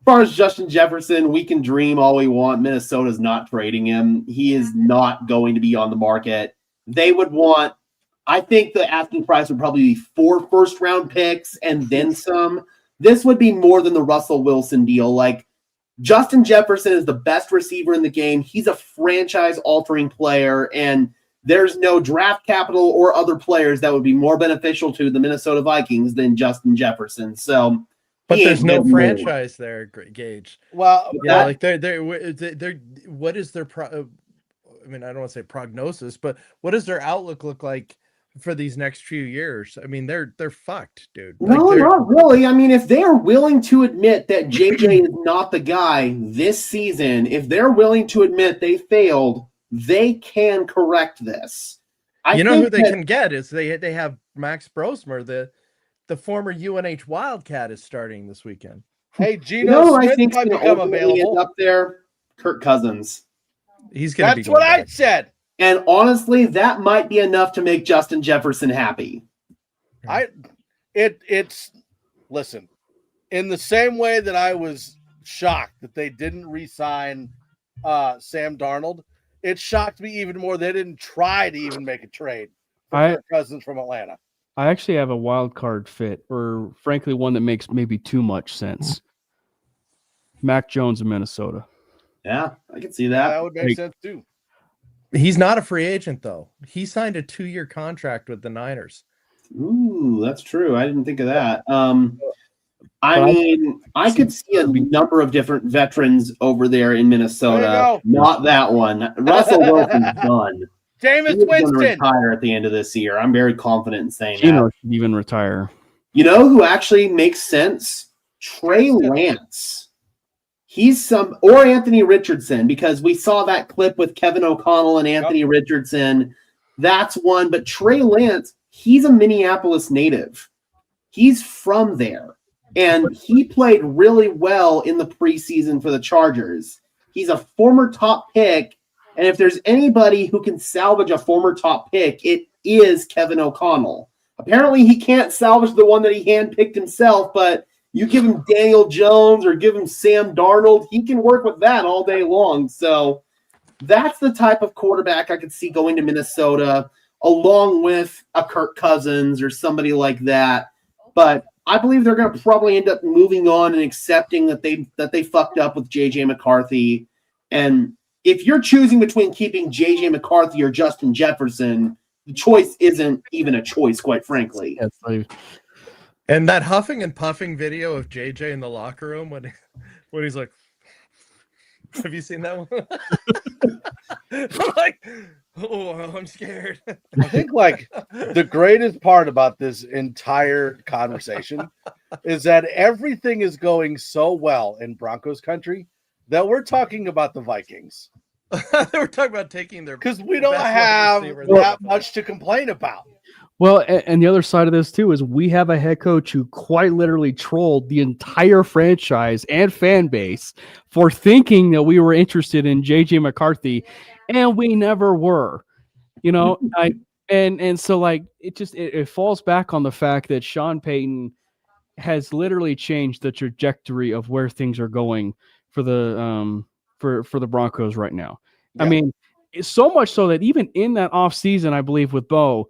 far as Justin Jefferson, we can dream all we want. Minnesota's not trading him. He is not going to be on the market. They would want, I think the asking price would probably be 4 first-round picks and then some. This would be more than the Russell Wilson deal. Justin Jefferson is the best receiver in the game. He's a franchise-altering player, and there's no draft capital or other players that would be more beneficial to the Minnesota Vikings than Justin Jefferson. So, but there's no franchise there, Gage. Well, they're what is their I don't want to say prognosis, but what does their outlook look like for these next few years? They're fucked, dude. No, not really. If they're willing to admit that JJ is not the guy this season, if they're willing to admit they failed, they can correct this. Who they can get is they have Max Brosmer, the former UNH Wildcat, is starting this weekend. Hey, Geno Smith might become available. Up there, Kirk Cousins. He's going to be. That's what I said. And honestly, that might be enough to make Justin Jefferson happy. Listen, in the same way that I was shocked that they didn't re-sign Sam Darnold, it shocked me even more they didn't try to even make a trade for Kirk Cousins from Atlanta. I actually have a wild card fit, or frankly, one that makes maybe too much sense. Mac Jones in Minnesota. Yeah, I can see that. That would make sense too. He's not a free agent, though. He signed a 2-year contract with the Niners. Ooh, that's true. I didn't think of that. I could see a number of different veterans over there in Minnesota. Not that one. Russell Wilson's done. Jameis Winston retire at the end of this year. I'm very confident in saying that. Should even retire. You know who actually makes sense? Trey Lance. He's or Anthony Richardson, because we saw that clip with Kevin O'Connell and Anthony Richardson. That's one. But Trey Lance, he's a Minneapolis native. He's from there. And he played really well in the preseason for the Chargers. He's a former top pick. And if there's anybody who can salvage a former top pick, it is Kevin O'Connell. Apparently, he can't salvage the one that he handpicked himself, but you give him Daniel Jones or give him Sam Darnold, he can work with that all day long. So that's the type of quarterback I could see going to Minnesota, along with a Kirk Cousins or somebody like that. But I believe they're going to probably end up moving on and accepting that they fucked up with J.J. McCarthy. And if you're choosing between keeping J.J. McCarthy or Justin Jefferson, the choice isn't even a choice, quite frankly. And that huffing and puffing video of JJ in the locker room when he's like, have you seen that one? I'm like, oh, I'm scared. I think like the greatest part about this entire conversation is that everything is going so well in Broncos country that we're talking about the Vikings. They were talking about taking their, because we don't have that much to complain about. Well, and the other side of this too is we have a head coach who quite literally trolled the entire franchise and fan base for thinking that we were interested in JJ McCarthy, and we never were. You know, and so like it falls back on the fact that Sean Payton has literally changed the trajectory of where things are going for the for the Broncos right now. Yeah. I mean, so much so that even in that offseason, I believe with Bo,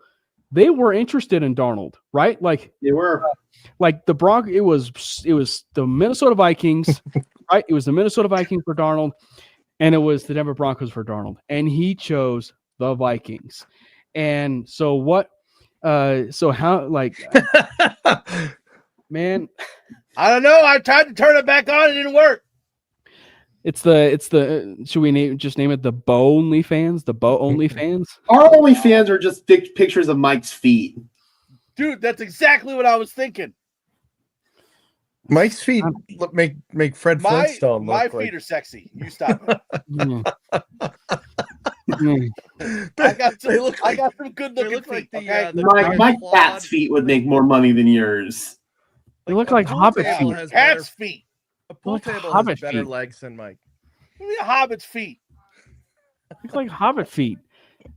they were interested in Darnold, right? Like they were, like the Broncos. It was the Minnesota Vikings, right? It was the Minnesota Vikings for Darnold, and it was the Denver Broncos for Darnold, and he chose the Vikings. And so what? So how? Like, man, I don't know. I tried to turn it back on, it didn't work. It's the should we just name it the Bo Only Fans? The Bo Only Fans? Our Only Fans are just pictures of Mike's feet. Dude, that's exactly what I was thinking. Mike's feet make Fred Flintstone look my feet are sexy. You stop it. I got some good looking feet. Okay? My cat's feet would make more money than yours. They look like Hobbit feet. Cat's feet. A pool table has better legs than Mike. Hobbit's feet. Look like Hobbit feet.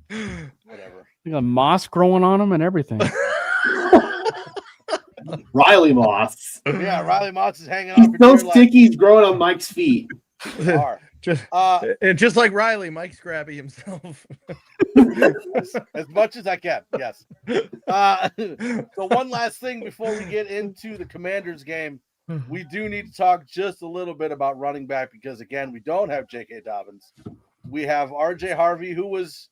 Whatever. They got moss growing on them and everything. Riley Moss. Yeah, Riley Moss is hanging He's on. so sticky, he's growing on Mike's feet. And just like Riley, Mike's grabby himself. As much as I can, yes. So one last thing before we get into the Commanders game. We do need to talk just a little bit about running back because, again, we don't have J.K. Dobbins. We have R.J. Harvey, who was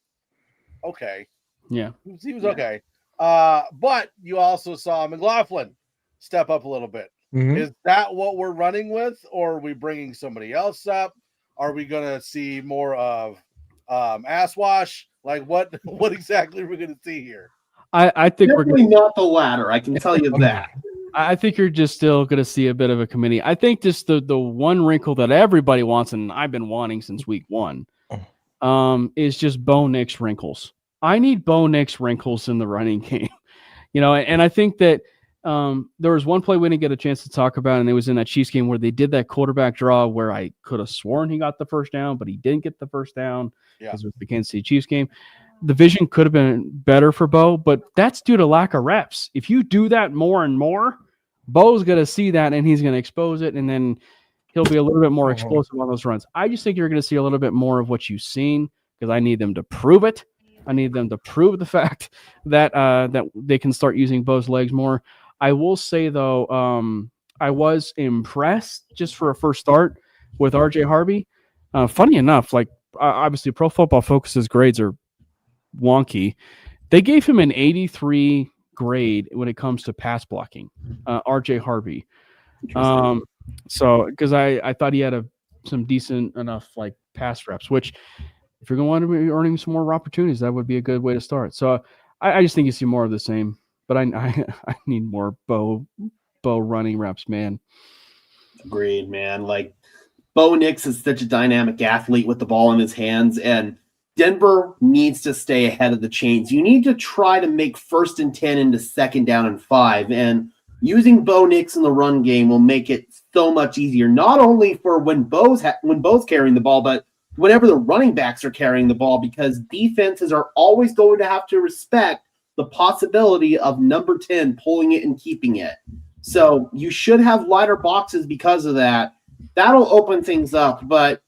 okay. Yeah. He was okay. But you also saw McLaughlin step up a little bit. Mm-hmm. Is that what we're running with, or are we bringing somebody else up? Are we going to see more of ass wash? Like, what exactly are we going to see here? I think definitely not the latter. I can tell you that. I think you're just still going to see a bit of a committee. I think just the one wrinkle that everybody wants, and I've been wanting since week one, is just Bo Nix wrinkles. I need Bo Nix wrinkles in the running game, you know. And I think that there was one play we didn't get a chance to talk about, and it was in that Chiefs game where they did that quarterback draw where I could have sworn he got the first down, but he didn't get the first down because it was the Kansas City Chiefs game. The vision could have been better for Bo, but that's due to lack of reps. If you do that more and more, Bo's going to see that and he's going to expose it, and then he'll be a little bit more explosive on those runs. I just think you're going to see a little bit more of what you've seen because I need them to prove it. I need them to prove the fact that that they can start using Bo's legs more. I will say, though, I was impressed just for a first start with R.J. Harvey. Funny enough, like obviously Pro Football Focus's grades are wonky. They gave him an 83 grade when it comes to pass blocking, RJ Harvey. So because I thought he had some decent enough like pass reps, which if you're going to want to be earning some more opportunities, that would be a good way to start. So I just think you see more of the same, but I need more Bo running reps, man. Agreed, man. Like Bo Nix is such a dynamic athlete with the ball in his hands, and Denver needs to stay ahead of the chains. You need to try to make 1st and 10 into 2nd down and 5, and using Bo Nix in the run game will make it so much easier, not only for when Bo's carrying the ball, but whenever the running backs are carrying the ball, because defenses are always going to have to respect the possibility of number 10 pulling it and keeping it. So you should have lighter boxes because of that. That'll open things up, but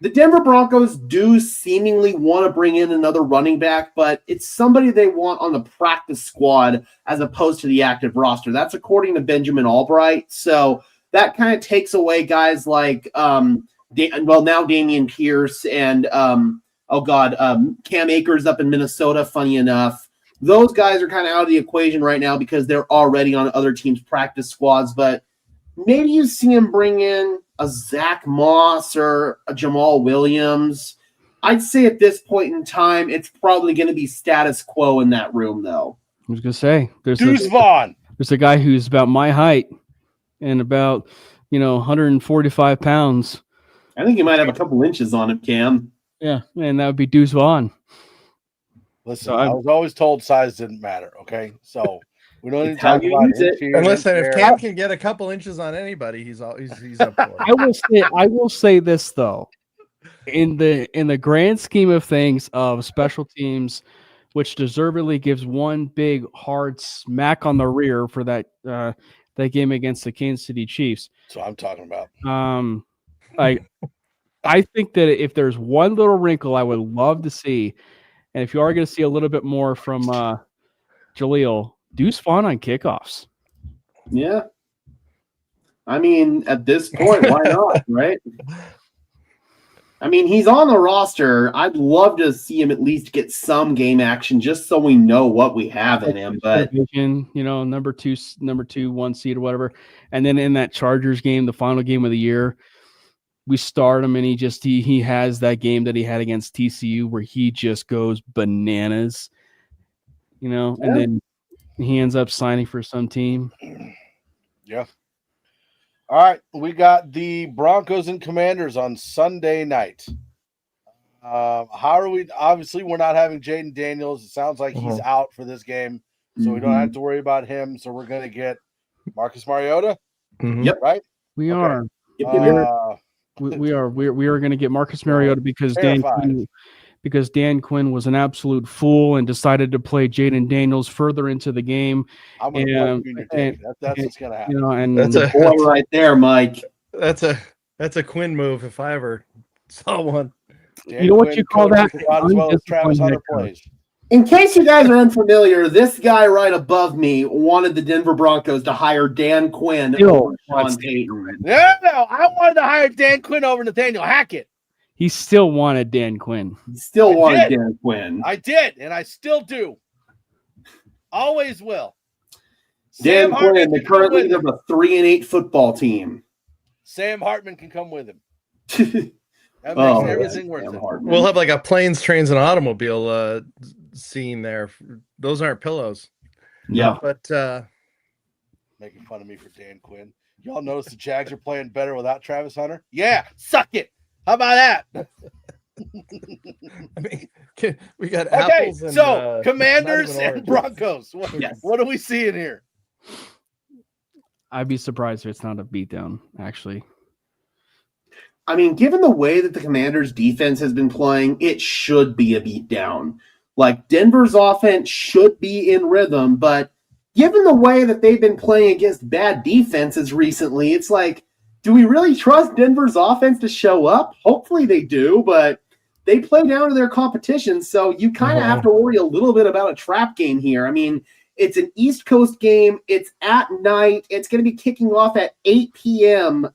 the Denver Broncos do seemingly want to bring in another running back, but it's somebody they want on the practice squad as opposed to the active roster. That's according to Benjamin Albright. So that kind of takes away guys like, now Dameon Pierce and, Cam Akers up in Minnesota, funny enough. Those guys are kind of out of the equation right now because they're already on other teams' practice squads, but maybe you see him bring in a Zach Moss or a Jamal Williams. I'd say at this point in time, it's probably going to be status quo in that room, though. I was going to say, Deuce Vaughn. There's a guy who's about my height and about, 145 pounds. I think he might have a couple inches on him, Cam. Yeah, and that would be Deuce Vaughn. Listen, I was always told size didn't matter, okay? So we don't need to It's how talk you about use it. it. And listen, if Cam can get a couple inches on anybody, he's up for it. I will say this though. In the grand scheme of things of special teams, which deservedly gives one big hard smack on the rear for that game against the Kansas City Chiefs. That's what I'm talking about. I think that if there's one little wrinkle I would love to see, and if you are going to see a little bit more from Jaleel, Deuce Vaughn on kickoffs. Yeah. I mean, at this point, why not, right? I mean, he's on the roster. I'd love to see him at least get some game action just so we know what we have in him. But number two, 1 seed or whatever. And then in that Chargers game, the final game of the year, we start him and he has that game that he had against TCU where he just goes bananas, and then he ends up signing for some team. Yeah. All right, we got the Broncos and Commanders on Sunday night. How are we? Obviously, we're not having Jaden Daniels. It sounds like he's out for this game, so we don't have to worry about him. So we're going to get Marcus Mariota. Yep. Right? We are. Yep. We are going to get Marcus Mariota because Dan Quinn was an absolute fool and decided to play Jaden Daniels further into the game. I'm going to that's what's going to happen. And that's a boy right there, Mike. That's a Quinn move if I ever saw one. Dan you know what Quinn you call that? as well as Travis Hunter plays. In case you guys are unfamiliar, this guy right above me wanted the Denver Broncos to hire Dan Quinn over Sean Payton. No, I wanted to hire Dan Quinn over Nathaniel Hackett. He still wanted Dan Quinn. He still wanted Dan Quinn. I did, and I still do. Always will. Dan Quinn, the current leader of a 3-8 football team. Sam Hartman can come with him. That makes everything worth it. We'll have like a planes, trains, and automobile scene there. Those aren't pillows. Yeah. But making fun of me for Dan Quinn. Y'all notice the Jags are playing better without Travis Hunter? Yeah, suck it. How about that? I mean, we got apples and so Commanders and Broncos. What are we seeing here? I'd be surprised if it's not a beatdown, actually. I mean, given the way that the Commanders' defense has been playing, it should be a beatdown. Like, Denver's offense should be in rhythm, but given the way that they've been playing against bad defenses recently, it's like, do we really trust Denver's offense to show up? Hopefully they do, but they play down to their competition, so you kind of have to worry a little bit about a trap game here. I mean, it's an East Coast game. It's at night. It's going to be kicking off at 8 p.m.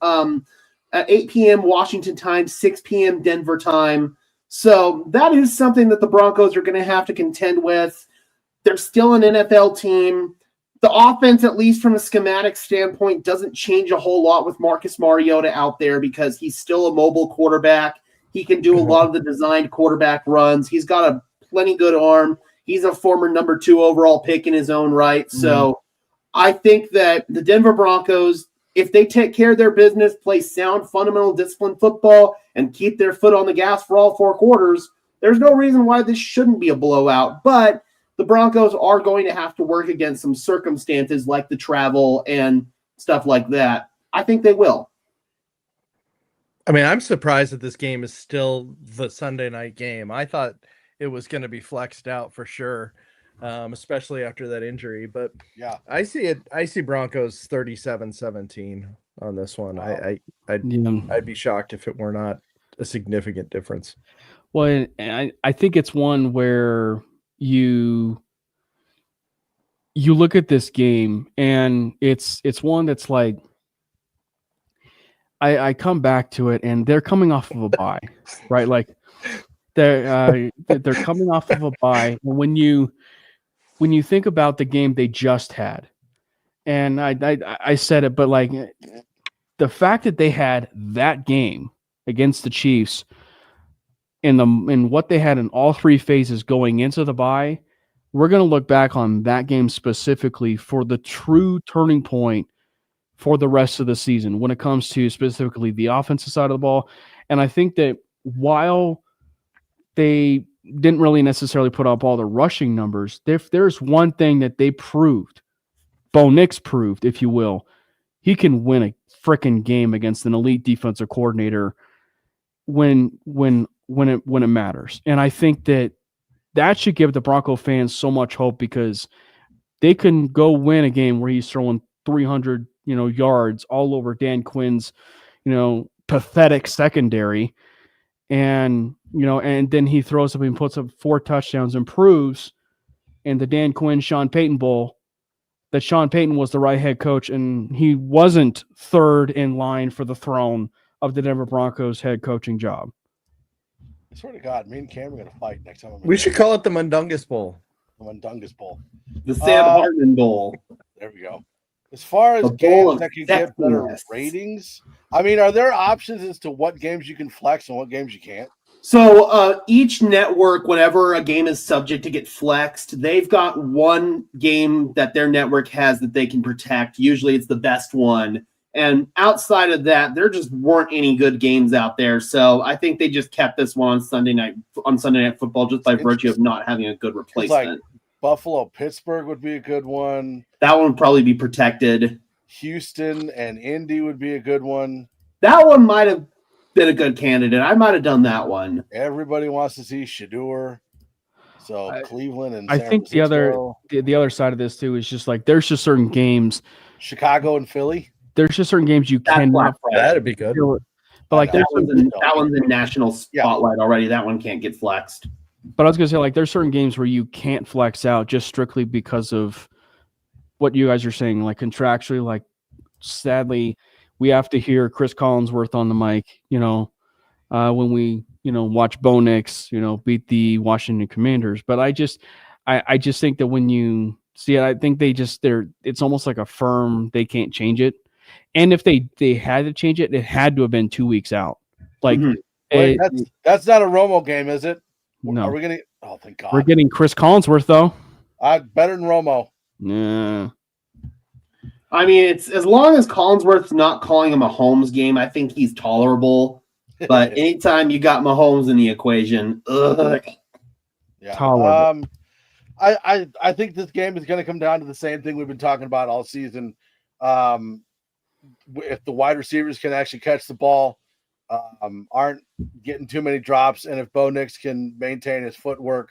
At 8 p.m. Washington time, 6 p.m. Denver time. So that is something that the Broncos are going to have to contend with. They're still an NFL team. The offense, at least from a schematic standpoint, doesn't change a whole lot with Marcus Mariota out there because he's still a mobile quarterback. He can do a lot of the designed quarterback runs. He's got a plenty good arm. He's a former number 2 overall pick in his own right. So I think that the Denver Broncos, if they take care of their business, play sound, fundamental, disciplined football, and keep their foot on the gas for all 4 quarters, there's no reason why this shouldn't be a blowout. But the Broncos are going to have to work against some circumstances like the travel and stuff like that. I think they will. I mean, I'm surprised that this game is still the Sunday night game. I thought it was going to be flexed out for sure, especially after that injury. But Yeah, I see it. I see Broncos 37-17 on this one. Wow. I'd be shocked if it were not a significant difference. Well, and I think it's one where you look at this game and it's one that's like, I come back to it and they're coming off of a bye, right? Like they're coming off of a bye. And when you think about the game they just had, and I said it, but like the fact that they had that game against the Chiefs in what they had in all 3 phases going into the bye, we're going to look back on that game specifically for the true turning point for the rest of the season when it comes to specifically the offensive side of the ball. And I think that while they didn't really necessarily put up all the rushing numbers, if there's one thing that they proved, Bo Nix proved, if you will, he can win a freaking game against an elite defensive coordinator when it matters. And I think that should give the Bronco fans so much hope, because they can go win a game where he's throwing 300, yards all over Dan Quinn's, pathetic secondary. And, and then he throws up and puts up 4 touchdowns and proves in the Dan Quinn, Sean Payton Bowl that Sean Payton was the right head coach and he wasn't third in line for the throne of the Denver Broncos head coaching job. I swear to God, me and Cam are going to fight next time. We should call it the Mundungus Bowl. The Mundungus Bowl. The Sam Hartman Bowl. There we go. As far as games that can get better ratings, I mean, are there options as to what games you can flex and what games you can't? So each network, whenever a game is subject to get flexed, they've got one game that their network has that they can protect. Usually it's the best one. And outside of that, there just weren't any good games out there. So I think they just kept this one on Sunday Night Football just by virtue of not having a good replacement. Like Buffalo, Pittsburgh would be a good one. That one would probably be protected. Houston and Indy would be a good one. That one might have been a good candidate. I might have done that one. Everybody wants to see Shedeur. So Cleveland and I San think Francisco. the other side of this too is just like there's just certain games. Chicago and Philly. There's just certain games you cannot. That'd be good. But like that one's in national spotlight already. That one can't get flexed. But I was gonna say, like, there's certain games where you can't flex out just strictly because of what you guys are saying, like contractually. Like, sadly, we have to hear Chris Collinsworth on the mic, when we, watch Bo Nix, beat the Washington Commanders. But I just think that when you see it, I think it's almost like a firm, they can't change it. And if they had to change it, it had to have been 2 weeks out. Like, Wait, that's not a Romo game, is it? No. Are we gonna? Oh, thank God. We're getting Chris Collinsworth though. Better than Romo. Yeah. I mean, it's as long as Collinsworth's not calling him a Mahomes game, I think he's tolerable. But anytime you got Mahomes in the equation, Yeah. Tolerable. I think this game is going to come down to the same thing we've been talking about all season. If the wide receivers can actually catch the ball, aren't getting too many drops, and if Bo Nix can maintain his footwork,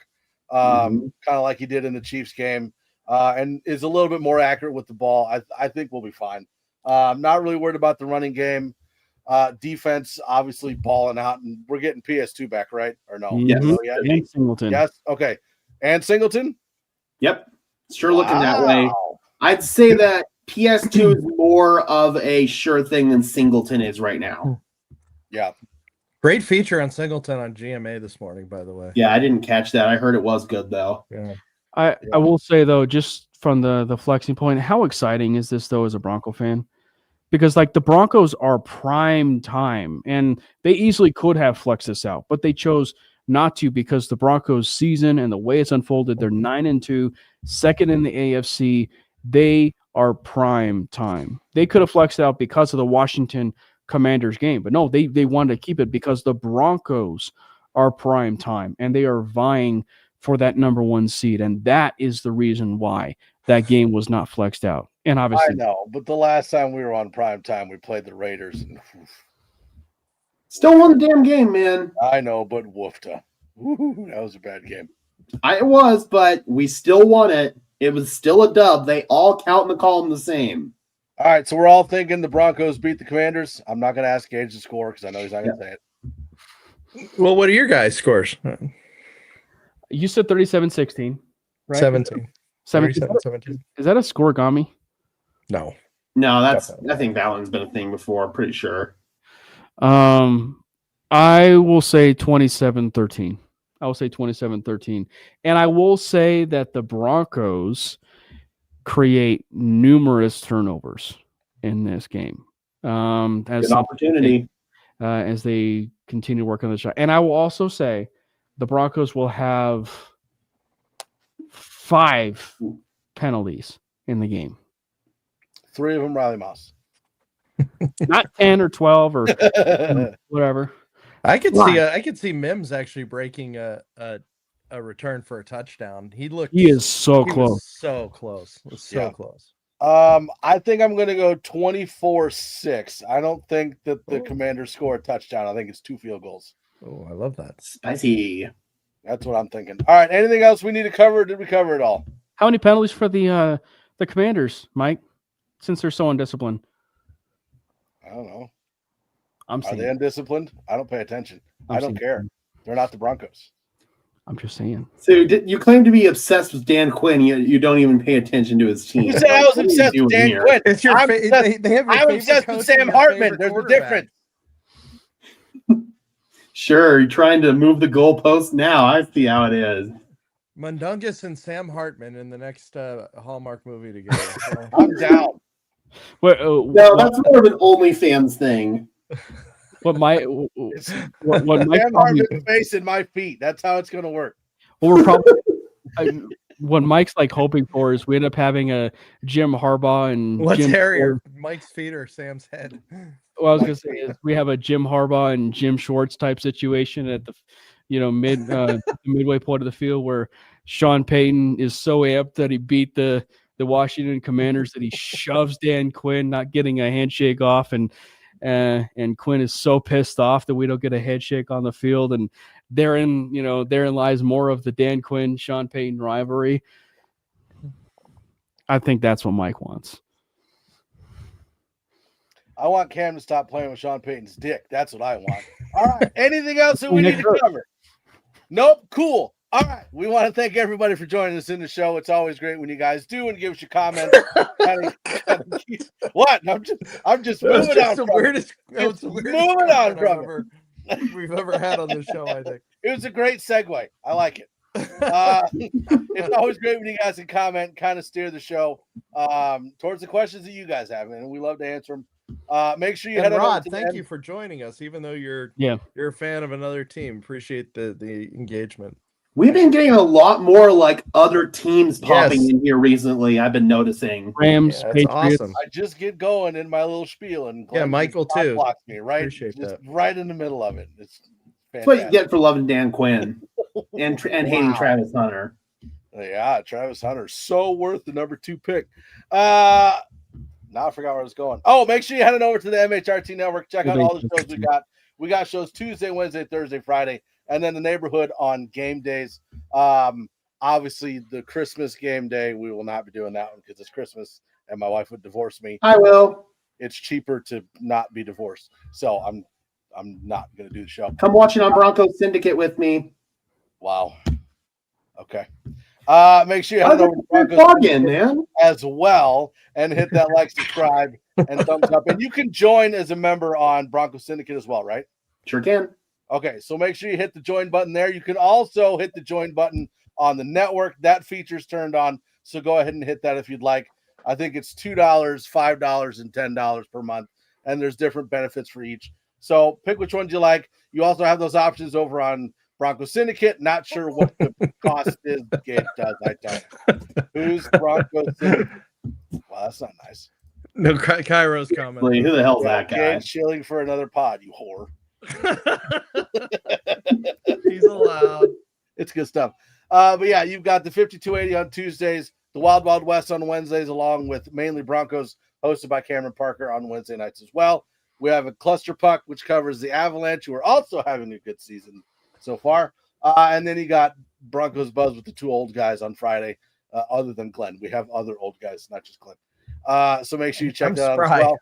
kind of like he did in the Chiefs game, and is a little bit more accurate with the ball, I think we'll be fine. I'm not really worried about the running game. Defense, obviously balling out, and we're getting PS2 back, right? Or no? Yes. And Singleton. Yes. Okay. And Singleton? Yep. Sure looking that way. I'd say that PS2 is more of a sure thing than Singleton is right now. Yeah. Great feature on Singleton on GMA this morning, by the way. Yeah, I didn't catch that. I heard it was good, though. Yeah. I will say, though, just from the flexing point, how exciting is this, though, as a Bronco fan? Because, like, the Broncos are prime time, and they easily could have flexed this out, but they chose not to because the Broncos' season and the way it's unfolded, they're 9-2, second in the AFC. They are prime time. They could have flexed out because of the Washington Commanders game, but no, they wanted to keep it because the Broncos are prime time and they are vying for that number 1 seed, and that is the reason why that game was not flexed out. And obviously, I know, but the last time we were on prime time, we played the Raiders. And, Still won the damn game, man. I know, but woofta. That was a bad game. It was, but we still won it. It was still a dub. They all count in the column the same. All right, so we're all thinking the Broncos beat the Commanders. I'm not going to ask Gage the score because I know he's not going to say it. Well, what are your guys' scores? you said 37-16, right? 17. 17. Is that a scoregami? No. No, Definitely. I think that one's been a thing before. I'm pretty sure. I will say 27-13. I will say 27-13. And I will say that the Broncos create numerous turnovers in this game. Good opportunity. As they continue to work on the shot. And I will also say the Broncos will have 5 penalties in the game. 3 of them, Riley Moss. Not 10 or 12 or whatever. I could see Mims actually breaking a return for a touchdown. He is so close. Was so close. It was so close. I think I'm going to go 24-6. I don't think that the Commanders score a touchdown. I think it's 2 field goals. Oh, I love that. Spicy. That's what I'm thinking. All right, anything else we need to cover? Or did we cover it all? How many penalties for the Commanders, Mike? Since they're so undisciplined. I don't know. Are they undisciplined? I don't pay attention. I don't care. They're not the Broncos. I'm just saying. So you claim to be obsessed with Dan Quinn. You don't even pay attention to his team. You said I was obsessed with Dan Quinn. It's your I'm obsessed with Sam Hartman. There's a difference. Sure, you're trying to move the goalpost now. I see how it is. Mundungus and Sam Hartman in the next Hallmark movie together. So. I'm down. No, that's more of an OnlyFans thing. What Mike Sam Hartman's face and my feet. That's how it's going to work. Well, we're probably what Mike's like hoping for is we end up having a Jim Harbaugh and what's Jim hairier, Mike's feet or Sam's head? Well, I was gonna say is we have a Jim Harbaugh and Jim Schwartz type situation at the midway point of the field where Sean Payton is so amped that he beat the Washington Commanders that he shoves Dan Quinn, not getting a handshake off, and Quinn is so pissed off that we don't get a handshake on the field, and therein lies more of the Dan Quinn Sean Payton rivalry. I think that's what Mike wants. I want Cam to stop playing with Sean Payton's dick. That's what I want. All right. Anything else that we need to cover? Nope. Cool. All right. We want to thank everybody for joining us in the show. It's always great when you guys do and give us your comments. What? I'm just moving on. Moving on from we've ever had on this show, I think. It was a great segue. I like it. It's always great when you guys can comment and kind of steer the show towards the questions that you guys have, and we love to answer them. Make sure you head Rod, on. thank you for joining us, even though you're a fan of another team. Appreciate the engagement. We've been getting a lot more like other teams popping in here recently. I've been noticing. Rams, Patriots. Awesome. I just get going in my little spiel, and Glenn Michael too. Blocks me Appreciate that. Right in the middle of it. It's fantastic. That's what you get for loving Dan Quinn and hating Travis Hunter. Yeah, Travis Hunter, so worth the number 2 pick. Now I forgot where I was going. Oh, make sure you head on over to the MHRT Network. Check out all the shows we got. We got shows Tuesday, Wednesday, Thursday, Friday, and then the neighborhood on game days. Obviously, the Christmas game day, we will not be doing that one because it's Christmas, and my wife would divorce me. I will. It's cheaper to not be divorced, so I'm not going to do the show. Come watch it on Broncos Syndicate with me. Wow. Okay. Make sure you head over to Broncos man. as well and hit that like, subscribe, and thumbs up. And you can join as a member on Broncos Syndicate as well, right? Sure can. Okay, so make sure you hit the join button there. You can also hit the join button on the network. That feature's turned on, so go ahead and hit that if you'd like. I think it's $2, $5, and $10 per month, and there's different benefits for each. So pick which ones you like. You also have those options over on Broncos Syndicate. Not sure what the cost is. Gabe does. I don't. Who's Broncos Syndicate? Wow, that's not nice. No, Cairo's comment. Like, who the hell's that You guy? ain't chilling for another pod, you whore. He's allowed. It's good stuff. But yeah, you've got the 5280 on Tuesdays, the Wild Wild West on Wednesdays, along with mainly Broncos, hosted by Cameron Parker on Wednesday nights as well. We have a cluster puck, which covers the Avalanche, who are also having a good season so far. And then you got Broncos Buzz with the two old guys on Friday, other than Glenn. We have other old guys, not just Glenn. So make sure you check that out as well.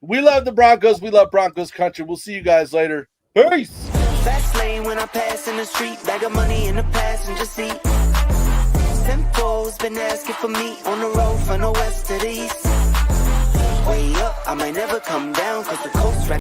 We love the Broncos. We love Broncos country. We'll see you guys later. Peace. Fast lane when I pass in the street, bag of money in the passenger seat. Simcoe's been asking for me on the road from the west to the east. Way up, I might never come down, cause the coast right